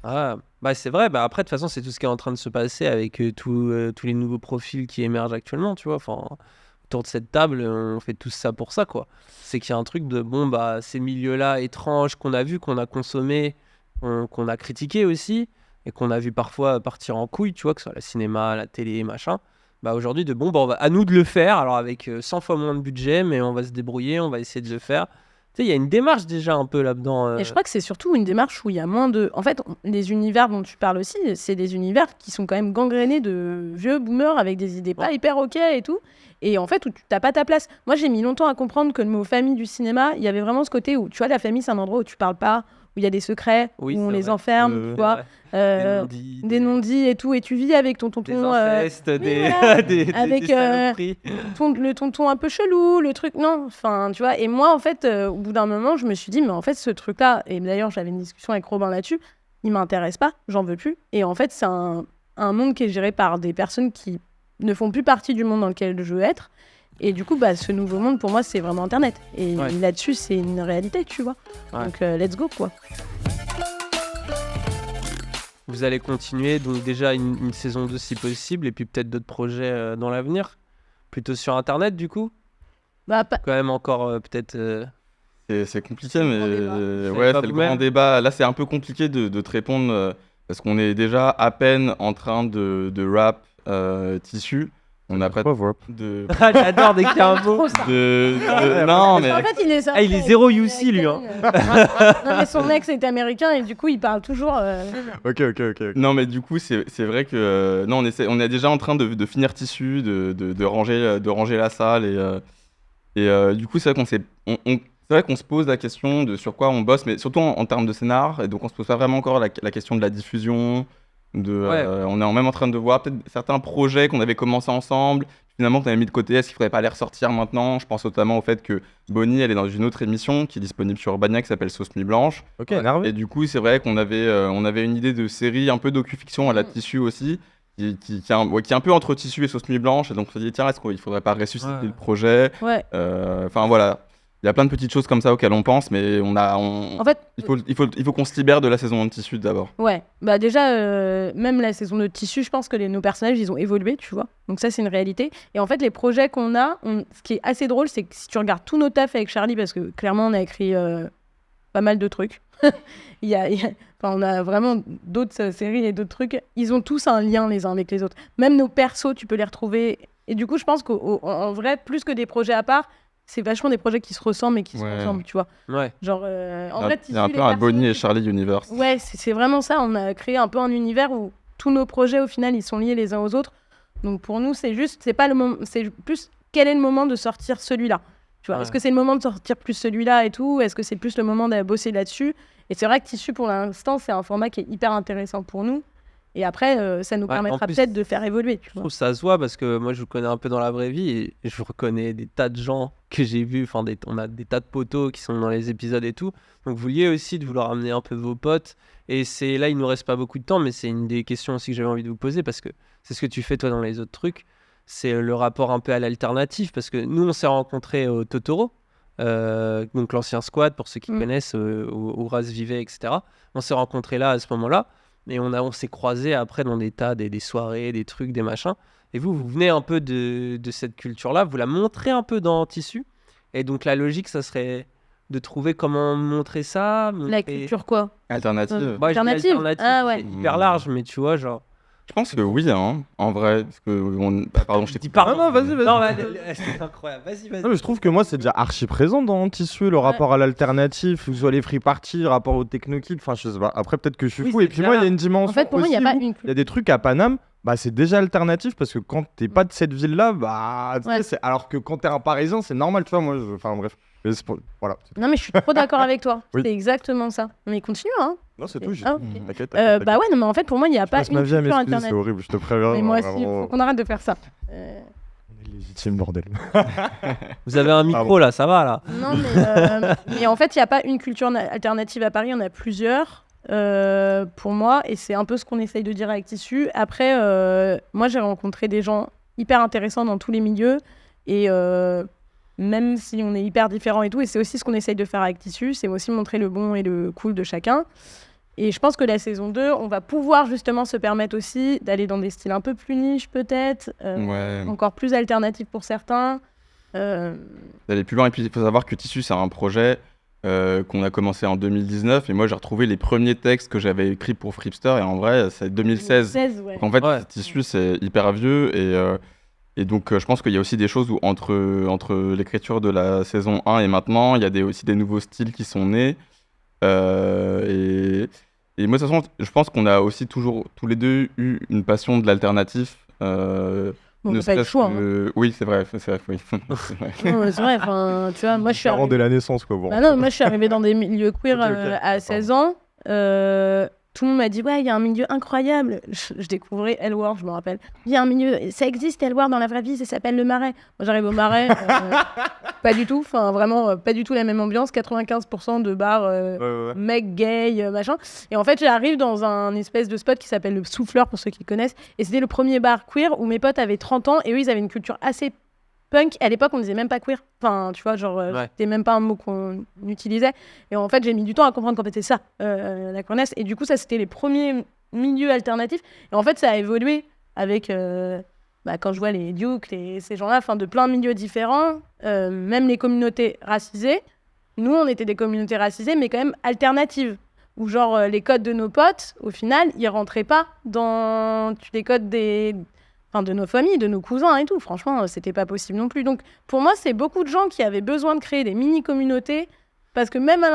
Ah, bah c'est vrai, bah après de toute façon c'est tout ce qui est en train de se passer avec tous les nouveaux profils qui émergent actuellement, tu vois, enfin autour de cette table on fait tous ça pour ça quoi. C'est qu'il y a un truc de bon bah ces milieux-là étranges qu'on a vus, qu'on a consommés, qu'on a critiqués aussi et qu'on a vu parfois partir en couille, tu vois, que ce soit la cinéma, la télé, machin. Bah aujourd'hui de bon bah à nous de le faire, alors avec 100 fois moins de budget mais on va se débrouiller, on va essayer de le faire. Tu sais, il y a une démarche déjà un peu là-dedans. Et je crois que c'est surtout une démarche où il y a moins de... En fait, les univers dont tu parles aussi, c'est des univers qui sont quand même gangrénés de vieux boomers avec des idées pas hyper ok et tout. Et en fait, où tu n'as pas ta place. Moi, j'ai mis longtemps à comprendre que le mot famille du cinéma, il y avait vraiment ce côté où, tu vois, la famille, c'est un endroit où tu parles pas, où il y a des secrets, Oui, où on c'est les vrai. enferme, tu vois. Des non-dits et tout. Et tu vis avec ton des tonton... incestes, oui, voilà. des Avec, saloperies. le tonton un peu chelou, le truc, non, enfin, tu vois. Et moi, en fait, au bout d'un moment, je me suis dit, mais en fait, ce truc-là, et d'ailleurs, j'avais une discussion avec Robin là-dessus, il m'intéresse pas, j'en veux plus. Et en fait, c'est un monde qui est géré par des personnes qui ne font plus partie du monde dans lequel je veux être. Et du coup, ce nouveau monde, pour moi, c'est vraiment Internet. Et Ouais. là-dessus, c'est une réalité, tu vois. Ouais. Donc, let's go, quoi. Vous allez continuer, donc déjà une saison 2 si possible, et puis peut-être d'autres projets dans l'avenir. Plutôt sur Internet, du coup. Quand même encore peut-être... C'est compliqué, mais grand débat. ouais, pas c'est le vous-même. grand débat. Là, c'est un peu compliqué de te répondre parce qu'on est déjà à peine en train de rap Tissu. On n'a pas de. Ah, j'adore dès qu'il y a un mot. Trop ça. Non, mais. En fait, il est Ah, il est zéro UC, lui, hein. Non, mais son ex est américain et du coup, il parle toujours. Ok. Non, mais du coup, c'est vrai que non, on est déjà en train de finir Tissu, de ranger la salle et du coup, c'est vrai c'est vrai qu'on se pose la question de sur quoi on bosse, mais surtout en termes de scénar, et donc on se pose pas vraiment encore la question de la diffusion. Ouais. On est même en train de voir peut-être certains projets qu'on avait commencé ensemble, finalement qu'on avait mis de côté. Est-ce qu'il faudrait pas les ressortir maintenant? Je pense notamment au fait que Bonnie, elle est dans une autre émission qui est disponible sur Urbania qui s'appelle Sauce Nuit Blanche. Ok, énervé. Et du coup, c'est vrai qu'on avait une idée de série un peu docu-fiction à la Tissu aussi, qui est un peu entre Tissu et Sauce Nuit Blanche. Et donc on s'est dit, tiens, est-ce qu'il faudrait pas ressusciter Ouais. le projet? Ouais. Enfin voilà. y a plein de petites choses comme ça auxquelles on pense, mais En fait, il faut qu'on se libère de la saison de tissu d'abord. ouais, bah déjà, même la saison de tissu, je pense que nos personnages, ils ont évolué, tu vois. Donc ça, c'est une réalité. Et en fait, les projets qu'on a, ce qui est assez drôle, c'est que si tu regardes tous nos tafs avec Charlie, parce que clairement, on a écrit pas mal de trucs. Enfin, on a vraiment d'autres séries et d'autres trucs. Ils ont tous un lien les uns avec les autres. Même nos persos, tu peux les retrouver. Et du coup, je pense qu'en vrai, plus que des projets à part, c'est vachement des projets qui se ressemblent et qui se Ouais. ressemblent, tu vois. Ouais. Genre, en vrai, Il y a un Tissu, peu les un Bonnie et persos, Charlie universe. ouais, c'est vraiment ça. On a créé un peu un univers où tous nos projets, au final, ils sont liés les uns aux autres. Donc pour nous, c'est pas le moment, c'est plus quel est le moment de sortir celui-là. Tu vois, Ouais. est-ce que c'est le moment de sortir plus celui-là et tout, est-ce que c'est plus le moment de bosser là-dessus. Et c'est vrai que Tissu, pour l'instant, c'est un format qui est hyper intéressant pour nous. Et après, ça nous Ouais, permettra en plus, peut-être de faire évoluer. Tu Je vois. trouve que ça se voit parce que moi je vous connais un peu dans la vraie vie et je reconnais des tas de gens que j'ai vus, enfin on a des tas de potos qui sont dans les épisodes et tout. Donc vous liez aussi de vouloir amener un peu vos potes et c'est là il nous reste pas beaucoup de temps mais c'est une des questions aussi que j'avais envie de vous poser parce que c'est ce que tu fais toi dans les autres trucs, c'est le rapport un peu à l'alternative parce que nous on s'est rencontrés au Totoro. Donc l'ancien squad pour ceux qui connaissent où Raz vivait etc. On s'est rencontrés là à ce moment-là. Et on s'est croisés après dans des tas, des soirées, des trucs, des machins. Et vous venez un peu de cette culture-là, vous la montrez un peu dans Tissu. Et donc la logique, ça serait de trouver comment montrer ça. La culture quoi Alternative. Bah, je dis Alternative. Ah ouais. c'est hyper large, mais tu vois, genre... Je pense que oui, hein, en vrai. Parce que pardon, je t'ai Dis pardon. Non, vas-y. Non, c'est incroyable. Vas-y. Non, mais je trouve que moi, c'est déjà archi présent dans Tissu, le rapport à l'alternatif, que ce soit les free parties, le rapport au techno-kid, enfin, je sais pas. Après, peut-être que je suis Oui, fou. c'est Et puis clair. moi, il y a une dimension. En fait, pour moi, il n'y a aussi pas où une il y culture. a des trucs à Paname, bah, c'est déjà alternatif parce que quand t'es pas de cette ville-là, bah, tu sais, Ouais. alors que quand t'es un Parisien, c'est normal, tu vois. Moi, enfin, bref. Mais voilà. Non, mais je suis trop d'accord avec toi. Oui. C'est exactement ça. Mais continue, hein. Non, c'est tout. Ah, ok. T'inquiète. Bah ouais, non, mais en fait, pour moi, il n'y a Je pas passe une ma vie à culture m'excuser, c'est alternative. horrible, je te préviens. Mais moi aussi, il vraiment, faut qu'on arrête de faire ça. on est légitime, bordel. Vous avez un micro Pardon. là, ça va là. Non, mais en fait, il n'y a pas une culture alternative à Paris, il y en a plusieurs pour moi, et c'est un peu ce qu'on essaye de dire avec Tissu. Après, moi, j'ai rencontré des gens hyper intéressants dans tous les milieux, et même si on est hyper différents et tout, et c'est aussi ce qu'on essaye de faire avec Tissu, c'est aussi montrer le bon et le cool de chacun. Et je pense que la saison 2, on va pouvoir justement se permettre aussi d'aller dans des styles un peu plus niches peut-être, Ouais. encore plus alternatifs pour certains. D'aller plus loin. Et puis, il faut savoir que Tissu, c'est un projet qu'on a commencé en 2019. Et moi, j'ai retrouvé les premiers textes que j'avais écrits pour Fripster. Et en vrai, c'est 2016. 2016, ouais. Donc, en fait, Ouais. Tissu, c'est hyper vieux. Et donc, je pense qu'il y a aussi des choses où, entre l'écriture de la saison 1 et maintenant, il y a aussi des nouveaux styles qui sont nés. Et moi, de toute façon, je pense qu'on a aussi toujours, tous les deux, eu une passion de l'alternatif. Bon, ne on n'a pas eu le serait-ce choix. que- Oui, c'est vrai, oui. C'est vrai. Non, mais c'est vrai, enfin, tu vois, moi je suis Parents dès arrivée... la naissance, quoi. Bon. Bah non, moi je suis arrivée dans des milieux queer Ok, ok. à 16 ans. Tout le monde m'a dit, ouais, il y a un milieu incroyable. Je découvrais L-Word, je me rappelle. Il y a un milieu, ça existe L-Word dans la vraie vie, ça s'appelle le Marais. Moi j'arrive au Marais, pas du tout, enfin vraiment, pas du tout la même ambiance. 95% de bars Ouais. mecs, gays, machin. Et en fait, j'arrive dans un espèce de spot qui s'appelle le Souffleur, pour ceux qui connaissent. Et c'était le premier bar queer où mes potes avaient 30 ans et eux, ils avaient une culture assez punk. À l'époque, on disait même pas queer. Enfin, tu vois, genre, Ouais. c'était même pas un mot qu'on utilisait. Et en fait, j'ai mis du temps à comprendre qu'en fait, c'était ça, la queerness. Et du coup, ça, c'était les premiers milieux alternatifs. Et en fait, ça a évolué avec... quand je vois les Duke, ces gens-là, enfin, de plein de milieux différents, même les communautés racisées. Nous, on était des communautés racisées, mais quand même alternatives. Où genre, les codes de nos potes, au final, ils rentraient pas dans les codes de nos familles, de nos cousins et tout. Franchement, c'était pas possible non plus. Donc, pour moi, c'est beaucoup de gens qui avaient besoin de créer des mini-communautés, parce que même à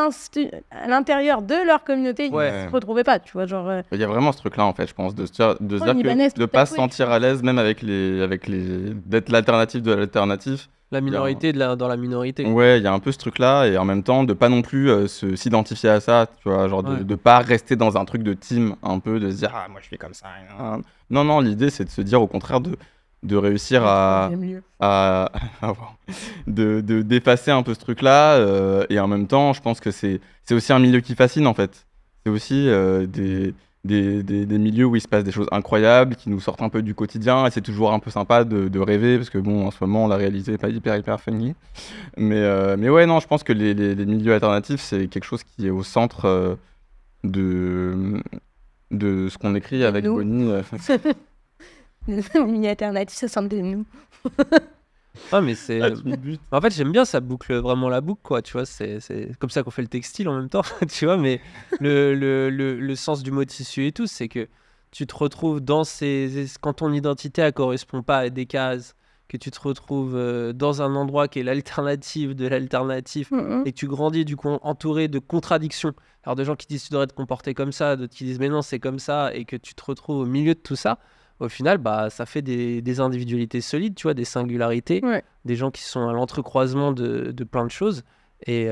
l'intérieur de leur communauté, Ouais. ils se retrouvaient pas, tu vois, genre... Il y a vraiment ce truc-là, en fait, je pense, de se dire, libanaise, de tout pas à se fait. sentir à l'aise, même avec d'être l'alternative de l'alternative. La minorité dans la minorité. Ouais, il y a un peu ce truc-là, et en même temps, de pas non plus s'identifier à ça, tu vois, genre Ouais. de pas rester dans un truc de team, un peu, de se dire, ah, moi je suis comme ça. Non, l'idée, c'est de se dire, au contraire, de réussir d'effacer un peu ce truc-là, et en même temps, je pense que c'est aussi un milieu qui fascine, en fait. C'est aussi des milieux où il se passe des choses incroyables, qui nous sortent un peu du quotidien, et c'est toujours un peu sympa de rêver, parce que bon, en ce moment, la réalité n'est pas hyper funny. Mais ouais, non, je pense que les milieux alternatifs, c'est quelque chose qui est au centre de ce qu'on écrit avec Nous. Bonnie. Les milieux alternatifs, ça semble de nous. Ah, mais c'est. En fait, j'aime bien, ça boucle vraiment la boucle, quoi. Tu vois, c'est comme ça qu'on fait le textile en même temps, tu vois. Mais le sens du mot tissu et tout, c'est que tu te retrouves dans quand ton identité ne correspond pas à des cases, que tu te retrouves dans un endroit qui est l'alternative de l'alternatif, et que tu grandis du coup entouré de contradictions. Alors, de gens qui disent tu devrais te comporter comme ça, d'autres qui disent mais non, c'est comme ça, et que tu te retrouves au milieu de tout ça. Au final, bah, ça fait des individualités solides, tu vois, des singularités, des gens qui sont à l'entrecroisement de plein de choses. Et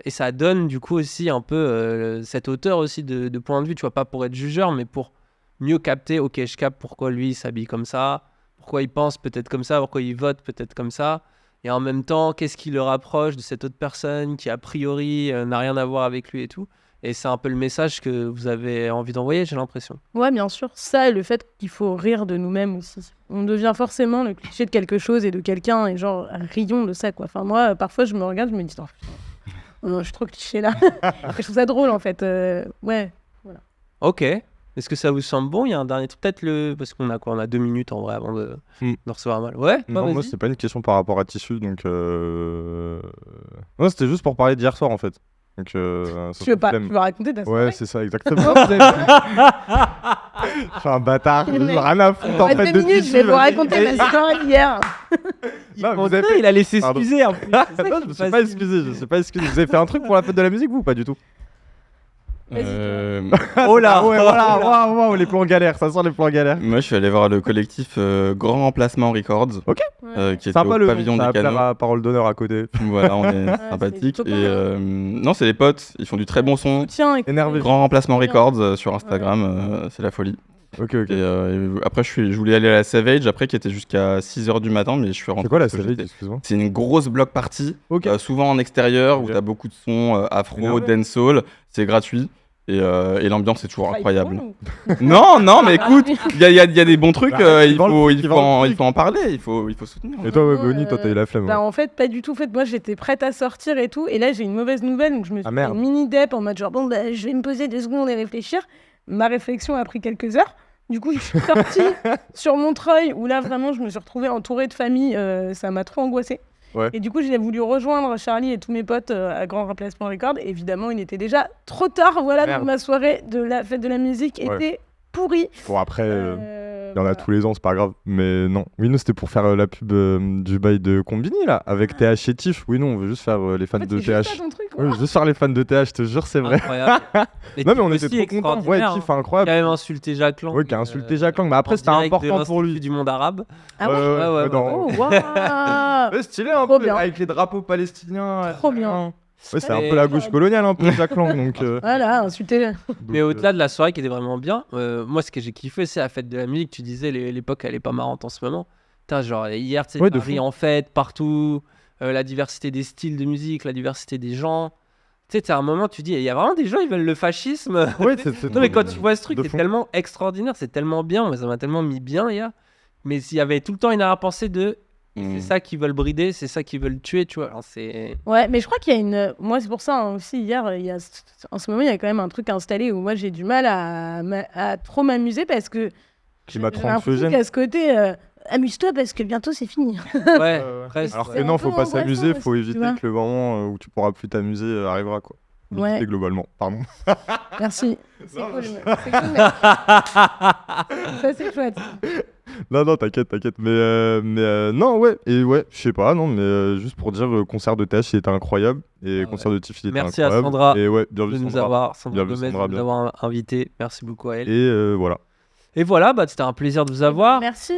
ça donne du coup aussi un peu cette hauteur aussi de point de vue, tu vois, pas pour être jugeur, mais pour mieux capter, ok, je capte pourquoi lui il s'habille comme ça, pourquoi il pense peut-être comme ça, pourquoi il vote peut-être comme ça. Et en même temps, qu'est-ce qui le rapproche de cette autre personne qui a priori n'a rien à voir avec lui et tout. Et c'est un peu le message que vous avez envie d'envoyer, j'ai l'impression. Ouais, bien sûr. Ça et le fait qu'il faut rire de nous-mêmes aussi. On devient forcément le cliché de quelque chose et de quelqu'un et genre, rions de ça, quoi. Enfin, moi, parfois, je me regarde, je me dis, oh, putain, je suis trop cliché là. Je trouve ça drôle, en fait. Ouais, voilà. Ok. Est-ce que ça vous semble bon? Il y a un dernier truc, peut-être parce qu'on a quoi? On a 2 minutes en vrai avant de recevoir mal. Ouais. Non, moi, c'est pas une question par rapport à Tissu, donc. Non, c'était juste pour parler d'hier soir, en fait. Donc, Tu veux raconter ta soirée? Ouais, c'est ça, exactement. Je suis un bâtard, rien à foutre en fait de minutes, je vais vous raconter ma soirée d'hier. Non, il a laissé excuser un peu. Non, je me suis pas excusé, Vous avez fait un truc pour la fête de la musique, vous, ou pas du tout? Oh là, ouais, voilà, waouh, les plans galères, ça sent les plans galères. Moi, je suis allé voir le collectif Grand Remplacement Records, qui était Sympa, au pavillon ça des Canaux. à Parole d'honneur à côté. Voilà, on est sympathiques. Et non, c'est les potes, ils font du très bon son. Tiens, Énervé. Grand Remplacement Records sur Instagram, c'est la folie. Ok. Et après, je voulais aller à la Savage, après, qui était jusqu'à 6h du matin, mais je suis rentré. C'est quoi la Savage, excuse-moi? C'est une grosse block party, souvent en extérieur, où t'as beaucoup de sons afro, dancehall, c'est gratuit. Et l'ambiance est toujours incroyable. Non, mais écoute, il y a des bons trucs, il faut en parler, il faut soutenir. Et toi, Bonnie, toi, t'as eu la flemme? Bah, en fait, pas du tout. En fait, moi, j'étais prête à sortir et tout. Et là, j'ai une mauvaise nouvelle. Donc, je me suis fait une mini dep en mode genre, bon, bah, je vais me poser 2 secondes et réfléchir. Ma réflexion a pris quelques heures. Du coup, je suis sortie sur Montreuil, où là, vraiment, je me suis retrouvée entourée de famille. Ça m'a trop angoissée. Ouais. Et du coup, j'ai voulu rejoindre Charlie et tous mes potes à Grand Remplacement Records. Et évidemment, il était déjà trop tard. Voilà, donc ma soirée de la fête de la musique était pourrie. Bon, après, il y en a tous les ans, c'est pas grave. Mais non. Oui, nous, c'était pour faire la pub du bail de Combini, là, avec TH et Tiff. Oui, non, on veut juste faire les fans de TH. Oui, juste faire les fans de TH, je te jure, c'est vrai. Incroyable. Non, mais on était trop contents. Ouais, Tiff, incroyable. Il a même insulté Jacques Lang. Oui, qui a insulté Jacques Lang. Mais après, c'était important pour lui. Du monde arabe. Ah ouais, non. Oh, waouh. Stylé un peu, avec les drapeaux palestiniens. Trop bien. Ouais, c'est un peu la gauche coloniale, un peu, Jacques Lang. Donc, voilà, insulté. Mais au-delà de la soirée qui était vraiment bien, moi, ce que j'ai kiffé, c'est la fête de la musique. Tu disais, l'époque, elle est pas marrante en ce moment. Putain, genre, hier, tu sais, Paris en fête, partout, la diversité des styles de musique, la diversité des gens. Tu sais, t'as un moment, tu dis, il y a vraiment des gens, ils veulent le fascisme. Ouais, non, mais quand tu vois ce truc, c'est tellement extraordinaire, c'est tellement bien, ça m'a tellement mis bien hier. Mais s'il y avait tout le temps une arrière-pensée de c'est ça qu'ils veulent brider, c'est ça qu'ils veulent tuer, tu vois. Alors, c'est... Ouais, mais je crois qu'il y a une. Moi, c'est pour ça aussi, hier, en ce moment, il y a quand même un truc installé où moi, j'ai du mal à trop m'amuser parce que. Qui m'a trop anxiogène. À ce côté. Amuse-toi parce que bientôt c'est fini. Ouais, presque. Alors que non, faut pas s'amuser, faut éviter que le moment où tu pourras plus t'amuser arrivera, quoi. Ouais. Globalement, pardon. Merci. C'est cool, ça c'est chouette. Non, t'inquiète. Mais non, ouais, et ouais, je sais pas, non, mais juste pour dire, le concert de TH, il était incroyable, et concert de Tiff, il était incroyable. Merci à Sandra et ouais, de nous avoir invité. Merci beaucoup à elle. Et voilà. Et voilà, c'était un plaisir de vous avoir. Merci.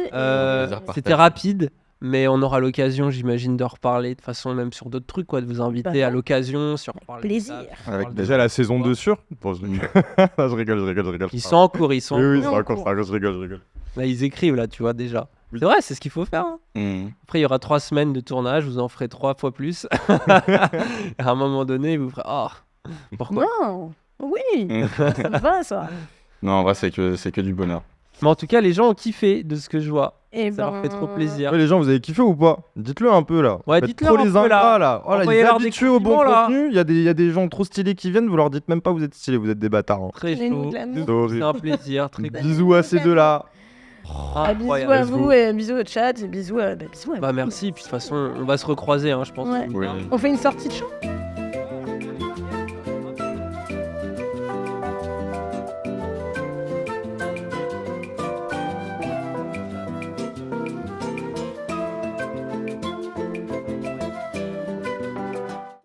C'était rapide, mais on aura l'occasion, j'imagine, de reparler de façon même sur d'autres trucs, quoi, de vous inviter à l'occasion sur plaisir. Avec déjà la saison 2 sur. Bon, je rigole. Ils sont en cours, Oui, c'est encore ça, je rigole. Là, ils écrivent, là, tu vois, déjà. C'est vrai, c'est ce qu'il faut faire. Hein. Après, il y aura 3 semaines de tournage, vous en ferez 3 fois plus. À un moment donné, vous ferez pourquoi Non, oui, ça va, ça. Non, en vrai, c'est que du bonheur. Mais en tout cas, les gens ont kiffé de ce que je vois. Et Ça leur fait trop plaisir. Ouais, les gens, vous avez kiffé ou pas? Dites-le un peu là. Ouais, Faites dites-le trop un les peu, là. ingrats là. Oh là, ils Envoyez-leur des habitués au bon compliments, là. contenu. Il y a des gens trop stylés qui viennent, vous leur dites même pas vous êtes stylés, vous êtes des bâtards. Hein. Très Donnez-nous chaud. de l'amour. C'est Horrible. un plaisir. Très cool. Bisous à ces deux-là. Ah, bisous Incroyable. à let's vous go. et bisous au chat et bisous à Bah merci, puis de toute façon, on va se recroiser, hein, je pense. Ouais. Oui. On fait une sortie de chant.